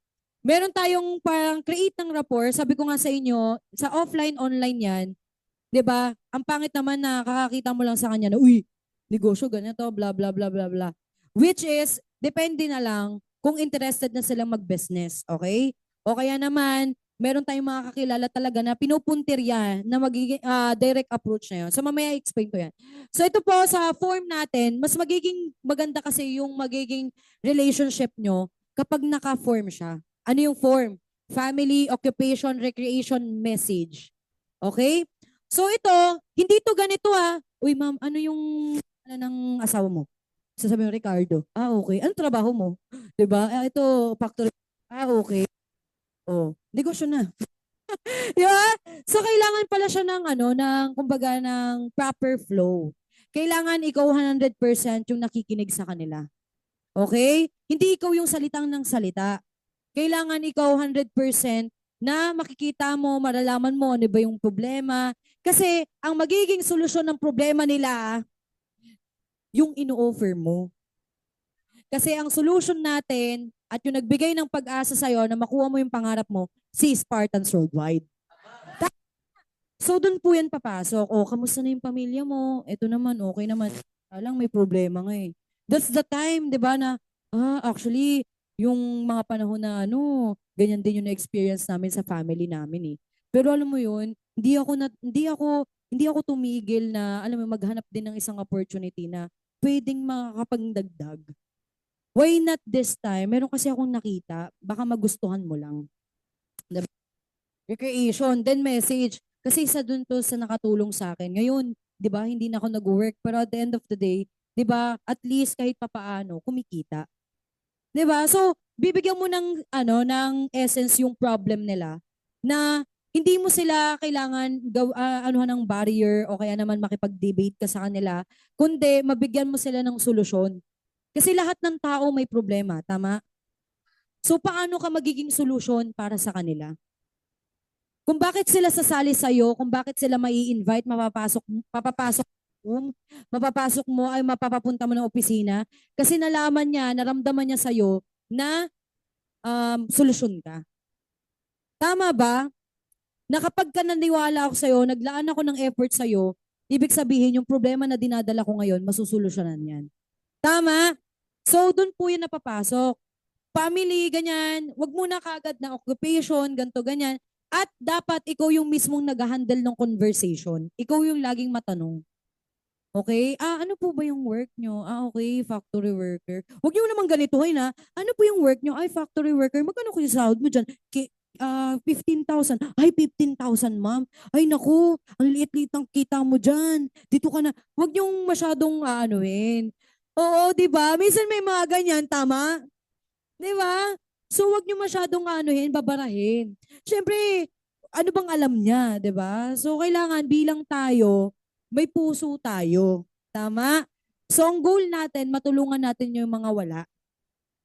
Meron tayong parang create ng rapport, sabi ko nga sa inyo, sa offline, online yan, 'di ba? Ang pangit naman na kakakita mo lang sa kanya na, uy, negosyo ganito, bla bla bla bla bla. Which is, depende na lang kung interested na silang mag-business, okay? O kaya naman, meron tayong mga kakilala talaga na pinupuntirya na magiging direct approach na yun. So mamaya explain ko yan. So ito po sa form natin, mas magiging maganda kasi yung magiging relationship nyo kapag naka-form siya. Ano yung form? Family, occupation, recreation, message. Okay? So ito, hindi to ganito Uy ma'am, ano yung ng asawa mo? Sasabihin mo, Ricardo. Okay. Anong trabaho mo? 'Di ba? Ito, factory. Okay. Oh, negosyo na. Di ba? So, kailangan pala siya ng kumbaga ng proper flow. Kailangan ikaw 100% yung nakikinig sa kanila. Okay? Hindi ikaw yung salitang ng salita. Kailangan ikaw 100% na makikita mo, malalaman mo ano ba yung problema. Kasi ang magiging solusyon ng problema nila, yung ino-offer mo. Kasi ang solution natin at yung nagbigay ng pag-asa sa'yo na makuha mo yung pangarap mo, si Spartans Worldwide. So, doon po yan papasok. O, kamusta na yung pamilya mo? Ito naman, okay naman. Alang may problema nga eh. That's the time, di ba, na, actually, yung mga panahon na ganyan din yung na-experience namin sa family namin eh. Pero alam mo yun, hindi ako tumigil na, alam mo, maghanap din ng isang opportunity na pwedeng makakapagdagdag. Why not this time? Meron kasi akong nakita, baka magustuhan mo lang. Diba? Recreation, then message. Kasi isa dun to sa nakatulong sa akin. Ngayon, 'di ba, hindi na ako nag-work pero at the end of the day, 'di ba, at least kahit papaano kumikita. 'Di ba? So, bibigyan mo ng ng essence yung problem nila na hindi mo sila kailangan anuhan ng barrier o kaya naman makipag-debate ka sa kanila, kundi mabigyan mo sila ng solusyon. Kasi lahat ng tao may problema, tama? So, paano ka magiging solusyon para sa kanila? Kung bakit sila sasali sa'yo, kung bakit sila mai-invite, papapasok mapapasok mo ay mapapapunta mo ng opisina, kasi nalaman niya, naramdaman niya sa'yo na solusyon ka. Tama ba? Na kapag ka naniwala ako sa'yo, naglaan ako ng effort sa'yo, ibig sabihin yung problema na dinadala ko ngayon, masusolusyonan yan. Tama? So, doon po yun napapasok. Family, ganyan, wag muna kagad na occupation, ganto ganyan. At dapat ikaw yung mismong nag-handle ng conversation. Ikaw yung laging matanong. Okay? Ano po ba yung work nyo? Okay, factory worker. Huwag nyo naman ganituhin na. Ano po yung work nyo? Ay, factory worker. Magkano ko yung sahod mo dyan? 15,000. Ay, 15,000, ma'am. Ay, naku, ang liit-liit ng kita mo dyan. Dito ka na. Huwag nyong masyadong aanuhin. Oo, di ba? Minsan may mga ganyan, tama? Di ba? So, wag niyo masyadong babarahin. Siyempre, ano bang alam niya, di ba? So, kailangan bilang tayo, may puso tayo. Tama? So, ang goal natin, matulungan natin yung mga wala.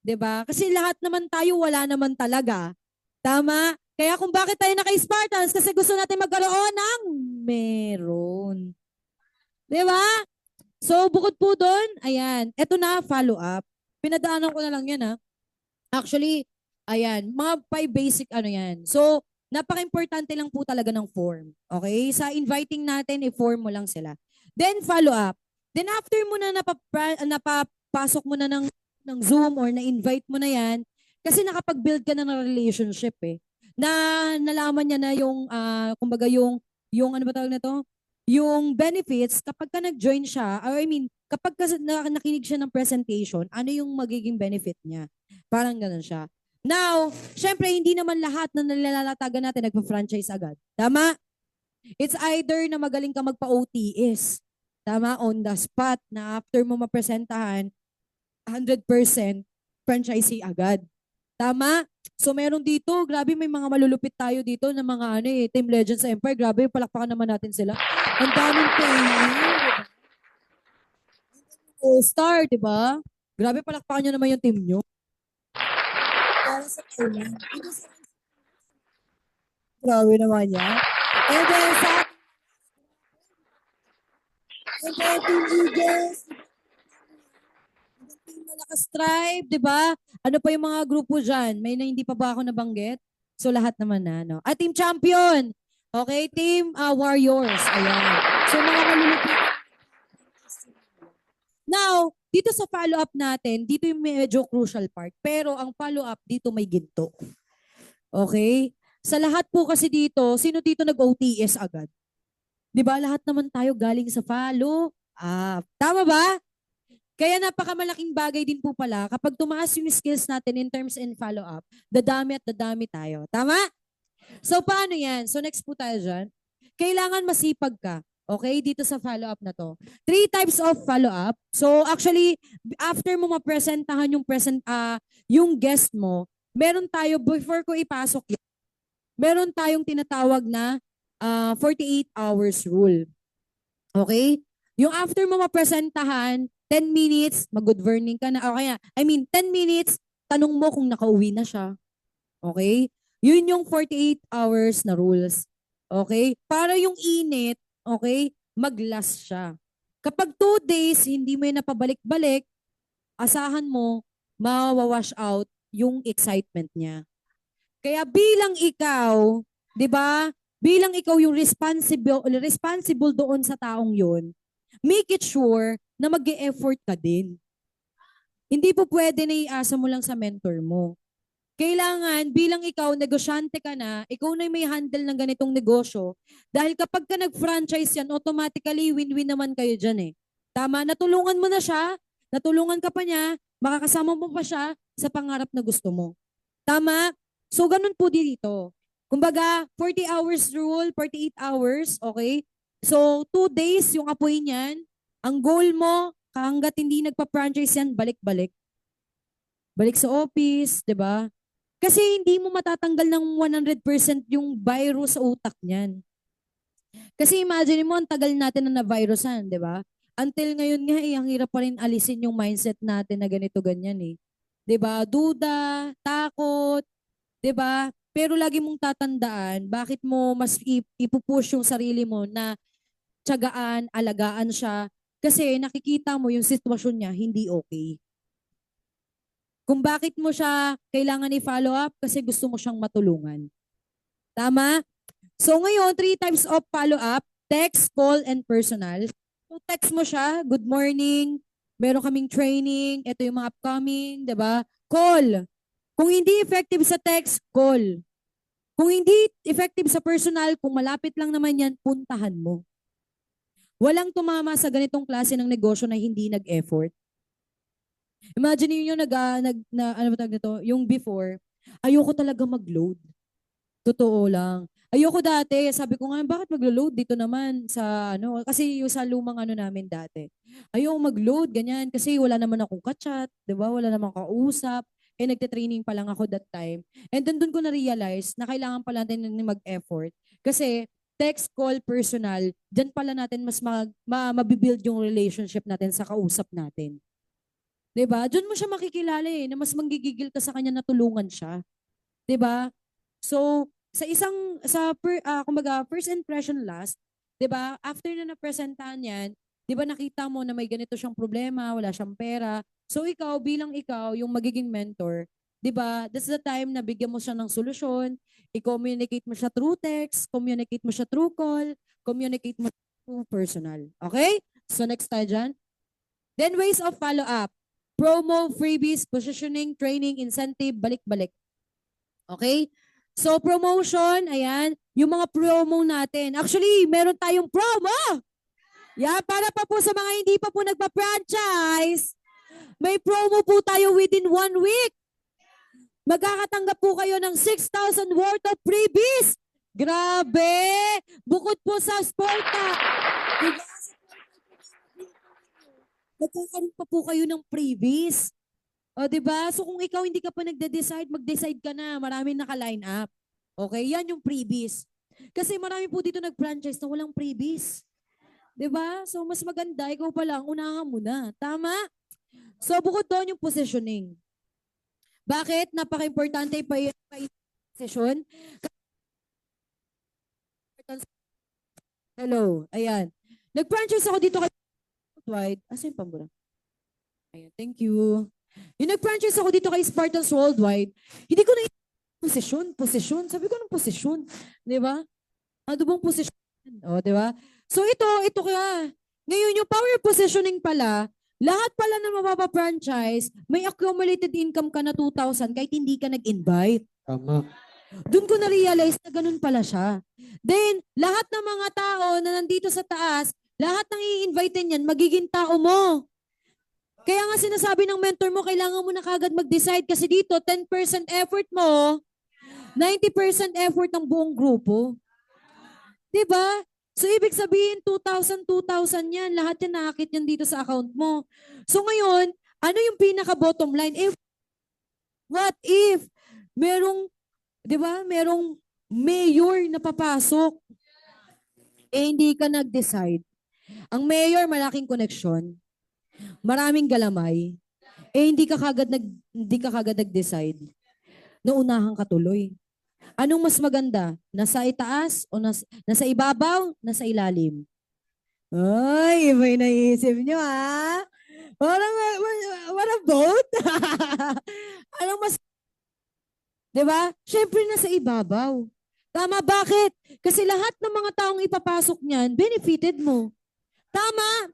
Di ba? Kasi lahat naman tayo, wala naman talaga. Tama? Kaya kung bakit tayo naka-Spartans, kasi gusto natin magkaroon ng meron. Di ba? So, bukod po doon, ayan, eto na, follow up. Pinadaanan ko na lang yan, ha? Actually, ayan, mga 5 basic yan. So, napaka-importante lang po talaga ng form. Okay? Sa inviting natin, i-form mo lang sila. Then, follow up. Then, after mo na napapasok mo na ng Zoom or na-invite mo na yan, kasi nakapag-build ka na ng relationship eh. Na nalaman niya na yung, kumbaga yung ano ba tawag na to? Yung benefits, kapag ka nag-join siya, or I mean, kapag nakinig siya ng presentation, ano yung magiging benefit niya? Parang ganun siya. Now, syempre, hindi naman lahat na nalalatagan natin nagpa-franchise agad. Tama? It's either na magaling ka magpa-OTS. Tama? On the spot na after mo mapresentahan, 100% franchisee agad. Tama? So meron dito, grabe may mga malulupit tayo dito na mga Team Legends sa Empire. Grabe, palakpakan naman natin sila. Ang daming paying. All-star, di ba? Grabe, palakpakan nyo naman yung team nyo. Para sa Thailand. Grabe naman yan. And then sa Team Eagles, Team Malakas Tribe, di ba? Ano pa yung mga grupo dyan? May na hindi pa ba ako nabanggit? So lahat naman na, no? Team Champion. Okay, Team Warriors. Ayan. So mga malulupit. Now, dito sa follow-up natin, dito yung medyo crucial part. Pero ang follow-up, dito may ginto. Okay? Sa lahat po kasi dito, sino dito nag-OTS agad? Di ba? Lahat naman tayo galing sa follow-up. Tama ba? Kaya napakamalaking bagay din po pala kapag tumaas yung skills natin in terms in follow-up, dadami at dadami tayo. Tama? So, paano yan? So, next po tayo dyan. Kailangan masipag ka. Okay, dito sa follow-up na to. 3 types of follow-up. So actually, after mo mapresentahan yung guest mo, meron tayo, before ko ipasok yan, meron tayong tinatawag na 48 hours rule. Okay? Yung after mo mapresentahan, 10 minutes, mag-good morning ka na. O kaya, 10 minutes, tanong mo kung nakauwi na siya. Okay? Yun yung 48 hours na rules. Okay? Para yung init, okay, mag-last siya. Kapag 2 days, hindi mo yung napabalik-balik, asahan mo, mawawash out yung excitement niya. Kaya bilang ikaw, 'di ba? Bilang ikaw yung responsible doon sa taong 'yon, make it sure na mag-e-effort ka din. Hindi po pwede na iasa mo lang sa mentor mo. Kailangan, bilang ikaw, negosyante ka na, ikaw na may handle ng ganitong negosyo. Dahil kapag ka nag-franchise yan, automatically win-win naman kayo dyan eh. Tama, natulungan mo na siya, natulungan ka pa niya, makakasama mo pa siya sa pangarap na gusto mo. Tama? So, ganun po dito. Kumbaga, 40 hours rule, 48 hours, okay? So, 2 days yung apoy niyan. Ang goal mo, hanggat hindi nagpa-franchise yan, balik-balik. Balik sa office, di ba? Kasi hindi mo matatanggal ng 100% yung virus sa utak niyan. Kasi imagine mo, ang tagal natin na na-virusan, di ba? Until ngayon nga, ang hirap pa rin alisin yung mindset natin na ganito, ganyan eh. Di ba? Duda, takot, di ba? Pero lagi mong tatandaan, bakit mo mas ipupush yung sarili mo na tiyagaan, alagaan siya, kasi nakikita mo yung sitwasyon niya, hindi okay. Kung bakit mo siya kailangan i-follow up kasi gusto mo siyang matulungan. Tama? So ngayon, 3 types of follow-up, text, call, and personal. So text mo siya, good morning, meron kaming training, ito yung mga upcoming, di ba? Call. Kung hindi effective sa text, call. Kung hindi effective sa personal, kung malapit lang naman yan, puntahan mo. Walang tumama sa ganitong klase ng negosyo na hindi nag-effort. Imagine niyo ano ba tawag nito? Yung before, ayoko talaga mag-load. Totoo lang. Ayoko dati, sabi ko nga, bakit maglo-load dito naman sa ano, kasi yung sa lumang ano namin dati. Ayoko mag-load, ganyan, kasi wala naman akong kachat, di ba? Wala namang kausap. Nagte-training pa lang ako that time. And then doon ko na-realize na kailangan pala natin mag-effort. Kasi text, call, personal, dyan pala natin mas mabibuild yung relationship natin sa kausap natin. 'Di ba? Diyan mo siya makikilala eh, na mas manggigigil ka sa kanya na tulungan siya. 'Di ba? So, kumbaga, first impression last, 'di ba? After na napresentahan 'yan, 'di ba nakita mo na may ganito siyang problema, wala siyang pera. So ikaw bilang ikaw yung magiging mentor, 'di ba? That's the time na bigyan mo siya ng solusyon, i-communicate mo siya through text, communicate mo siya through call, communicate mo through personal. Okay? So next tayo dyan. Then ways of follow-up. Promo, freebies, positioning, training, incentive, balik-balik. Okay? So promotion, ayan, yung mga promo natin. Actually, meron tayong promo. Yeah, para pa po sa mga hindi pa po nagpa-franchise, may promo po tayo within 1 week. Magkakatanggap po kayo ng 6,000 worth of freebies. Grabe! Bukod po sa Sporta. Diba? Magkakaroon pa po kayo ng freebies. O, diba? So, kung ikaw hindi ka pa nagde-decide, mag-decide ka na. Marami naka-line up. Okay? Yan yung freebies. Kasi marami po dito nag-franchise na walang freebies. Diba? So, mas maganda, ikaw pa lang, unahan mo na. Tama? So, bukod doon yung positioning. Bakit? Napaka-importante pa yung position. Hello. Ayan. Nag-franchise ako dito kay Worldwide. Asa yung pambura? Ayan. Thank you. Yung nag-franchise ako dito kay Spartans Worldwide, hindi ko na posisyon. Sabi ko ng posisyon. Di ba? Ano bang posisyon? O, di ba? So ito kaya. Ngayon, yung power positioning pala, lahat pala na mapapa-franchise, may accumulated income ka na 2,000 kahit hindi ka nag-invite. Tama. Doon ko na-realize na ganun pala siya. Then, lahat ng mga tao na nandito sa taas, lahat ng i-invite niyan, magiging tao mo. Kaya nga sinasabi ng mentor mo, kailangan mo na kagad mag-decide kasi dito, 10% effort mo, 90% effort ng buong grupo. Diba? So, ibig sabihin, 2,000 yan. Lahat yan nakakit yan dito sa account mo. So, ngayon, ano yung pinaka-bottom line? What if merong, di ba, merong Mayor na papasok. Hindi ka nag-decide. Ang mayor, malaking koneksyon, maraming galamay. Hindi ka kagad nag-decide. Naunahan ka tuloy. Anong mas maganda? Nasa itaas o nasa ibabaw? Nasa ilalim? Ay, iba yung naisip nyo, ha? Parang, parang both. Anong mas, di ba? Siyempre, nasa ibabaw. Tama, bakit? Kasi lahat ng mga taong ipapasok niyan, benefited mo. Tama.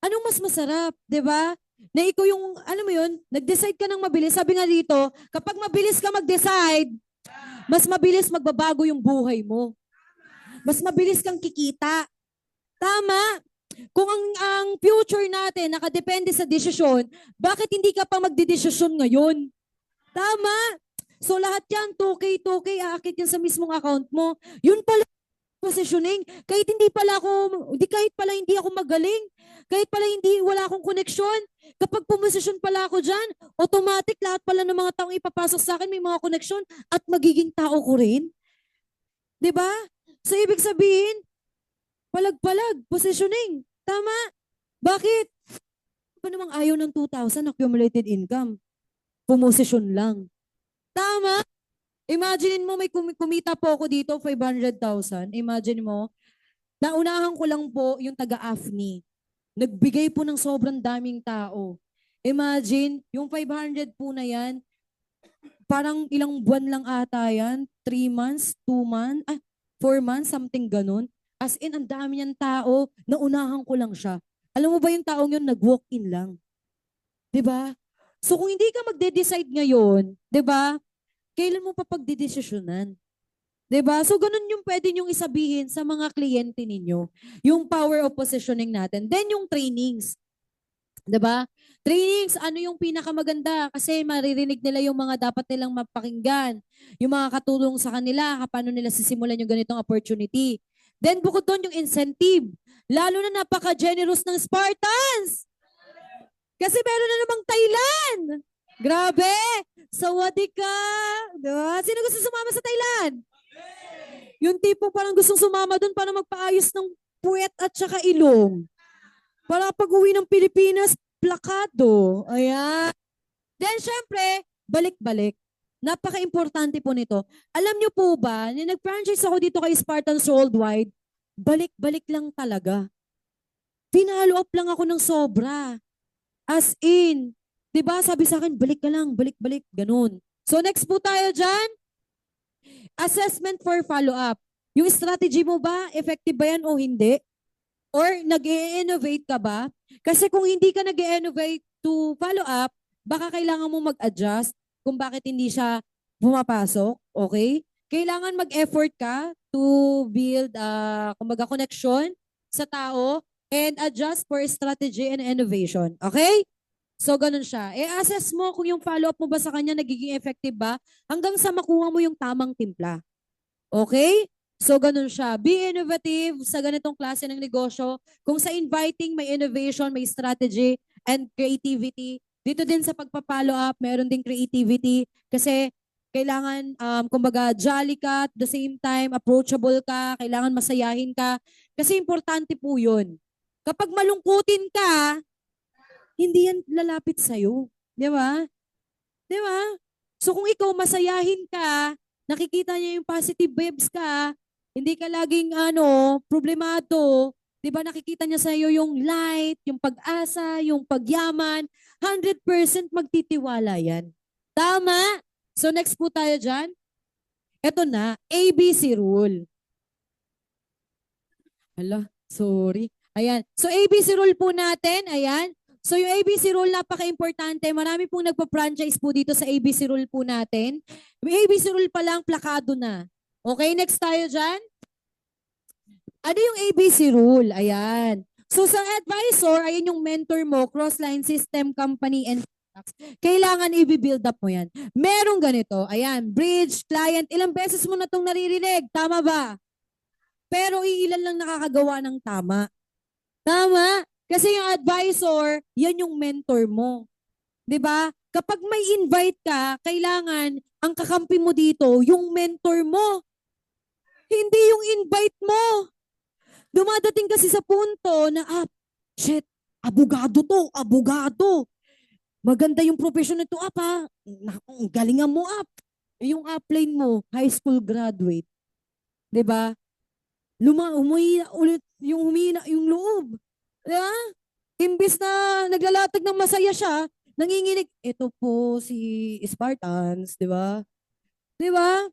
Anong mas masarap, di ba? Na ikaw yung, ano mo yun, nag-decide ka ng mabilis. Sabi nga dito, kapag mabilis ka mag-decide, mas mabilis magbabago yung buhay mo. Mas mabilis kang kikita. Tama. Kung ang future natin nakadepende sa desisyon, bakit hindi ka pa magdedesisyon ngayon? Tama. So lahat yan, 2K, 2K, aakit yan sa mismong account mo. Yun pala positioning. Kahit pala hindi ako magaling, kahit pala wala akong koneksyon, kapag pumosisyon pala ako dyan, automatic lahat pala ng mga taong ipapasok sa akin may mga koneksyon at magiging tao ko rin. 'Di ba? So ibig sabihin, palag-palag, positioning. Tama. Bakit? Ano namang ayaw ng 2,000 accumulated income? Pumosisyon lang. Tama. Imagine mo may kumita po ako dito, 500,000. Imagine mo, naunahan ko lang po yung taga-AFNI. Nagbigay po ng sobrang daming tao. Imagine, yung 500 po na yan, parang ilang buwan lang ata yan, 3 months, 2 months, 4 months, something ganun. As in, ang dami niyang tao, naunahan ko lang siya. Alam mo ba yung taong yun, nag-walk-in lang. 'Di ba? So kung hindi ka magde-decide ngayon, 'di ba? Kailan mo pa pagdedesisyonan? 'Di ba? So ganun yung pwede niyong isabihin sa mga kliyente ninyo. Yung power of positioning natin. Then yung trainings. 'Di ba? Trainings, ano yung pinakamaganda? Kasi maririnig nila yung mga dapat nilang mapakinggan. Yung mga katulong sa kanila, paano nila sisimulan yung ganitong opportunity. Then bukod doon yung incentive. Lalo na napaka-generous ng Spartans. Kasi meron na namang Thailand. Grabe! Sawadee ka! Diba? Sino gusto sumama sa Thailand? Yung tipo parang gustong sumama doon para magpaayos ng puwet at saka ilong. Para pag uwi ng Pilipinas, plakado. Ayan. Then syempre, balik-balik. Napaka-importante po nito. Alam niyo po ba, nag-franchise ako dito kay Spartans Worldwide, balik-balik lang talaga. Pinalo up lang ako ng sobra. As in, 'di ba? Sabi sa akin, balik ka lang, balik-balik, ganun. So next po tayo diyan. Assessment for follow-up. Yung strategy mo ba, effective ba yan o hindi? Or nag-i-innovate ka ba? Kasi kung hindi ka nag-i-innovate to follow up, baka kailangan mo mag-adjust kung bakit hindi siya pumapasok, okay? Kailangan mag-effort ka to build, kumbaga, connection sa tao and adjust for strategy and innovation, okay? So, ganun siya. I-assess mo kung yung follow-up mo ba sa kanya nagiging effective ba hanggang sa makuha mo yung tamang timpla. Okay? So, ganun siya. Be innovative sa ganitong klase ng negosyo. Kung sa inviting, may innovation, may strategy, and creativity. Dito din sa pagpa-follow up, meron din creativity. Kasi kailangan, kumbaga, jolly ka, at the same time, approachable ka, kailangan masayahin ka. Kasi importante po yun. Kapag malungkutin ka, hindi yan lalapit sa'yo. Di ba? Di ba? So kung ikaw masayahin ka, nakikita niya yung positive vibes ka, hindi ka laging problemado, di ba nakikita niya sa'yo yung light, yung pag-asa, yung pagyaman, 100% magtitiwala yan. Tama? So next po tayo dyan. Ito na, ABC rule. Hala, sorry. Ayan. So ABC rule po natin, ayan. So yung ABC rule, napaka-importante. Marami pong nagpa-franchise po dito sa ABC rule po natin. Yung ABC rule pa lang, plakado na. Okay, next tayo dyan. Ano yung ABC rule? Ayan. So sa advisor, ayan yung mentor mo, cross-line system, company, and kailangan i-build up mo yan. Merong ganito. Ayan, bridge, client, ilang beses mo na itong naririnig. Tama ba? Pero iilan lang nakakagawa ng tama. Tama? Kasi yung advisor, yan yung mentor mo. 'Di ba? Kapag may invite ka, kailangan ang kakampi mo dito, yung mentor mo. Hindi yung invite mo. Dumadating kasi sa punto na, shit, abogado to, abogado. Maganda yung profession nito, ha. Galingan mo, Yung upline mo, high school graduate. 'Di ba? Humihina ulit yung humina yung loob. 'Di ba? Imbis na naglalatag ng masaya siya, nanginginig, ito po si Spartans, 'di ba? 'Di ba?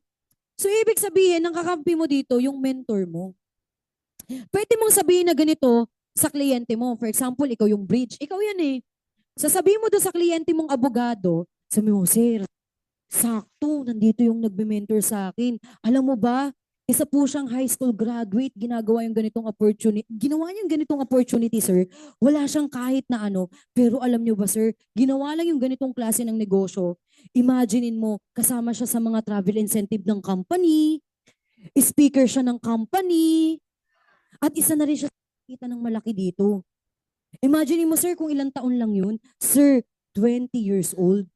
So ibig sabihin, ng kakampi mo dito, yung mentor mo. Pwede mong sabihin na ganito sa kliyente mo. For example, ikaw yung bridge. Ikaw yan eh. Sasabihin mo doon sa kliyente mong abogado, sabi mo, sir, sakto, nandito yung nagbe-mentor sa akin. Alam mo ba, isa po siyang high school graduate, ginagawa yung ganitong opportunity. Ginawa niyang ganitong opportunity, sir. Wala siyang kahit na ano. Pero alam niyo ba, sir, ginawa lang yung ganitong klase ng negosyo. Imaginein mo, kasama siya sa mga travel incentive ng company, speaker siya ng company, at isa na rin siya kita ng malaki dito. Imagine mo, sir, kung ilang taon lang yun. Sir, 20 years old.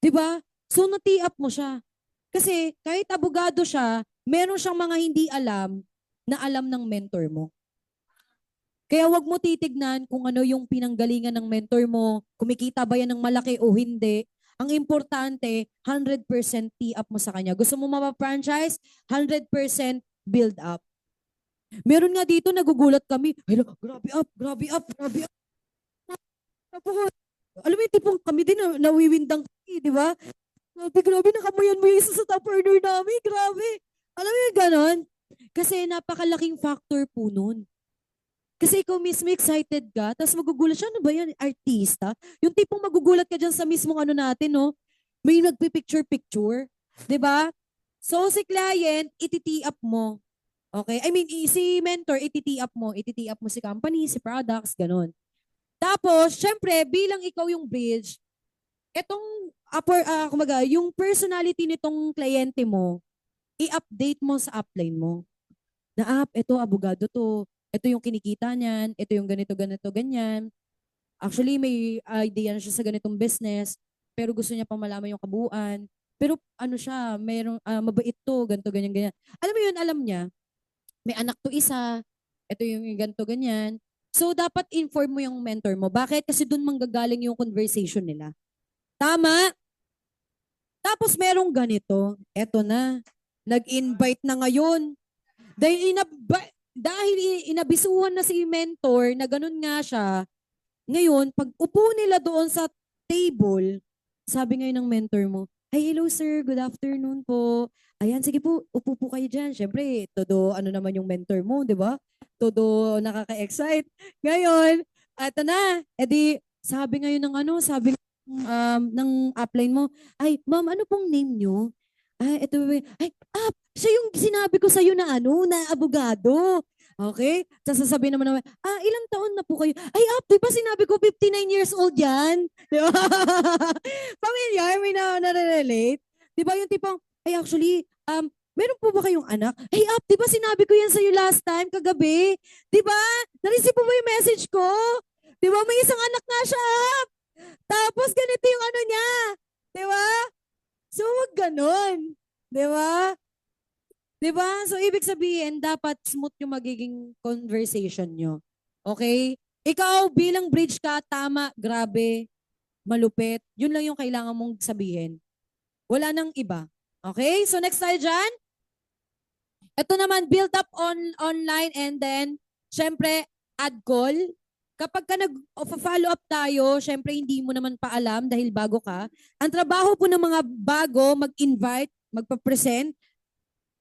'Di ba? So, nati-up mo siya. Kasi kahit abogado siya, meron siyang mga hindi alam na alam ng mentor mo. Kaya wag mo titignan kung ano yung pinanggalingan ng mentor mo, kumikita ba yan ng malaki o hindi. Ang importante, 100% tee-up mo sa kanya. Gusto mo mapa-franchise? 100% build up. Meron nga dito, nagugulat kami. Hello, grabe up, grabe up, grabe up. Tapos, alam mo yung tipong kami din nawiwindang kami, di ba? Grabe, nakamuyan mo yung isa sa top earner namin. Grabe. Alam mo yung ganon? Kasi napakalaking factor po nun. Kasi ikaw mismo excited ka, tapos magugulat siya, ano ba yan, artista? Yung tipong magugulat ka dyan sa mismong ano natin, no? May nagpipicture-picture. 'Di ba? So, si client, iti-tee up mo. Okay? I mean, si mentor, iti-tee up mo. Iti-tee up mo si company, si products, ganon. Tapos, syempre, bilang ikaw yung bridge, etong kumaga, yung personality nitong kliyente mo, i-update mo sa upline mo. Na ito, abogado to. Ito yung kinikita niyan. Ito yung ganito, ganito, ganyan. Actually, may idea na siya sa ganitong business, pero gusto niya pang malaman yung kabuuan. Pero ano siya, mayroong mabait to, ganito, ganyan, ganyan. Alam mo yun, alam niya, may anak to isa, ito yung ganito, ganyan. So, dapat inform mo yung mentor mo. Bakit? Kasi doon manggagaling yung conversation nila. Tama? Tapos merong ganito, eto na, nag-invite na ngayon. Dahil inabisuhan na si mentor na ganun nga siya, ngayon, pag upo nila doon sa table, sabi ngayon ng mentor mo, "Hi, hello sir, good afternoon po. Ayan, sige po, upo po kayo dyan." Siyempre, todo ano naman yung mentor mo, di ba? Todo nakaka-excite. Ngayon, eto na, edi sabi ngayon ng ano, sabi ng upline mo, "Ay, ma'am, ano pong name nyo?" Ay, ito, ay, siya yung sinabi ko sa'yo na ano, na abogado. Okay? Tapos sasabihin naman, ilang taon na po kayo? Ay, di ba sinabi ko 59 years old yan? Di ba? Familiar? May na-relate? Di ba yung tipong, ay actually, meron po ba kayong anak? Ay, di ba sinabi ko yan sa'yo last time, kagabi? Di ba? Na-receive mo ba yung message ko? Di ba? May isang anak nga siya, Tapos ganito yung ano niya. Di ba? So, wag ganon. Di ba? Di ba? So, ibig sabihin, dapat smooth yung magiging conversation nyo. Okay? Ikaw, bilang bridge ka, tama, grabe, malupit. Yun lang yung kailangan mong sabihin. Wala nang iba. Okay? So, next tayo dyan. Ito naman, build up online and then, syempre, add call. Kapag ka nag-follow up tayo, syempre hindi mo naman paalam dahil bago ka. Ang trabaho po ng mga bago, mag-invite, magpa-present,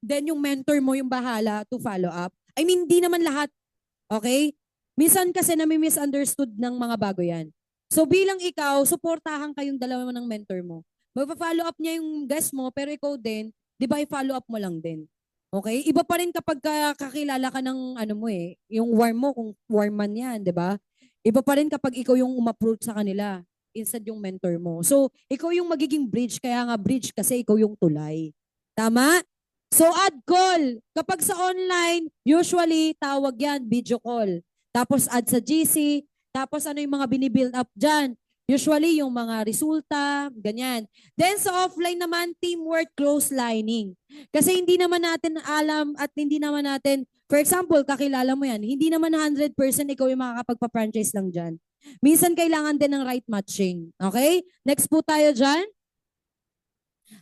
then yung mentor mo yung bahala to follow up. I mean, hindi naman lahat. Okay? Minsan kasi nami-misunderstood ng mga bago yan. So bilang ikaw, suportahan kayong dalawa ng mentor mo. Magpa-follow up niya yung guest mo, pero ikaw din, di ba i-follow up mo lang din. Okay? Iba pa rin kapag kakilala ka ng ano mo yung warm mo, kung warm man yan, di ba? Iba pa rin kapag ikaw yung umapproach sa kanila instead yung mentor mo. So, ikaw yung magiging bridge, kaya nga bridge kasi ikaw yung tulay. Tama? So, add call. Kapag sa online, usually, tawag yan, video call. Tapos add sa GC. Tapos ano yung mga binibuild up dyan? Usually, yung mga resulta, ganyan. Then sa offline naman, teamwork, close lining. Kasi hindi naman natin alam at hindi naman natin, for example, kakilala mo yan, hindi naman 100% ikaw yung makakapagpa-franchise lang dyan. Minsan kailangan din ng right matching. Okay? Next po tayo dyan.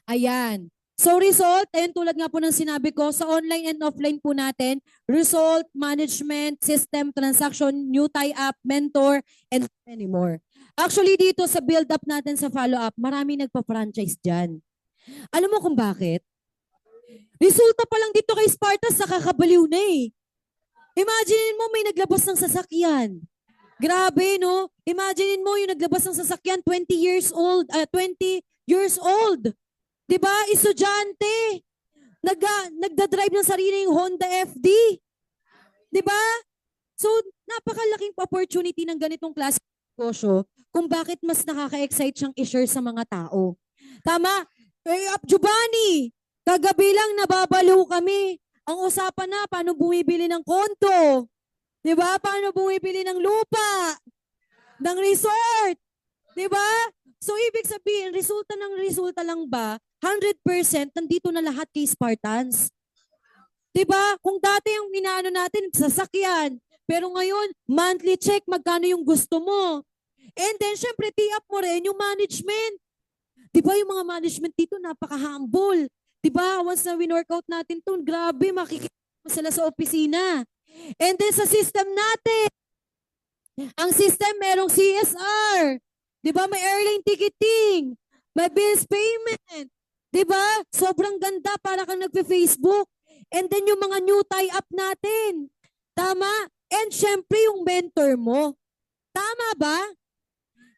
Ayan. So result, ayun tulad nga po ng sinabi ko, sa online and offline po natin, result, management, system, transaction, new tie-up, mentor, and many more. Actually, dito sa build-up natin sa follow-up, marami nagpa-franchise dyan. Alam mo kung bakit? Resulta pa lang dito kay Spartas, nakakabaliw na eh. Imagine mo may naglabas ng sasakyan. Grabe, no? Imagine mo yung naglabas ng sasakyan, 20 years old. 'Di ba? Estudyante. Nagda-drive ng sariling Honda FD. 'Di ba? So, napakalaking opportunity ng ganitong klase ng negosyo kung bakit mas nakaka-excite siyang i-share sa mga tao. Tama? Giovanni, kagabi lang nababaliw kami. Ang usapan na, paano bumibili ng kondo? 'Di ba? Paano bumibili ng lupa? Ng resort? 'Di ba? So, ibig sabihin, resulta lang ba, 100% nandito na lahat kay Spartans. 'Di ba? Kung dati yung inaano natin, sasakyan, pero ngayon, monthly check, magkano yung gusto mo. And then, syempre, tee-up mo rin yung management. 'Di ba yung mga management dito, napaka-humble. 'Di ba? Once na win-workout natin to, grabe, makikita mo sila sa opisina. And then, sa system natin, ang system merong CSR. 'Di ba? May airline ticketing, may bills payment. 'Di ba? Sobrang ganda para kang nagpe-Facebook. And then yung mga new tie-up natin. Tama? And syempre yung mentor mo. Tama ba?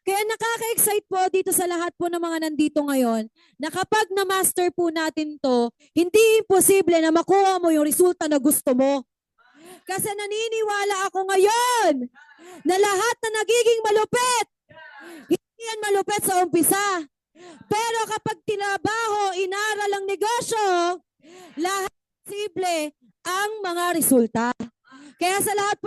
Kaya nakaka-excite po dito sa lahat po ng mga nandito ngayon na kapag na-master po natin to, hindi imposible na makuha mo yung resulta na gusto mo. Kasi naniniwala ako ngayon na lahat na nagiging malupit, hindi yan malupit sa umpisa. Pero kapag tinabaho, inaral ang negosyo, lahat posible ang mga resulta. Kaya sa lahat po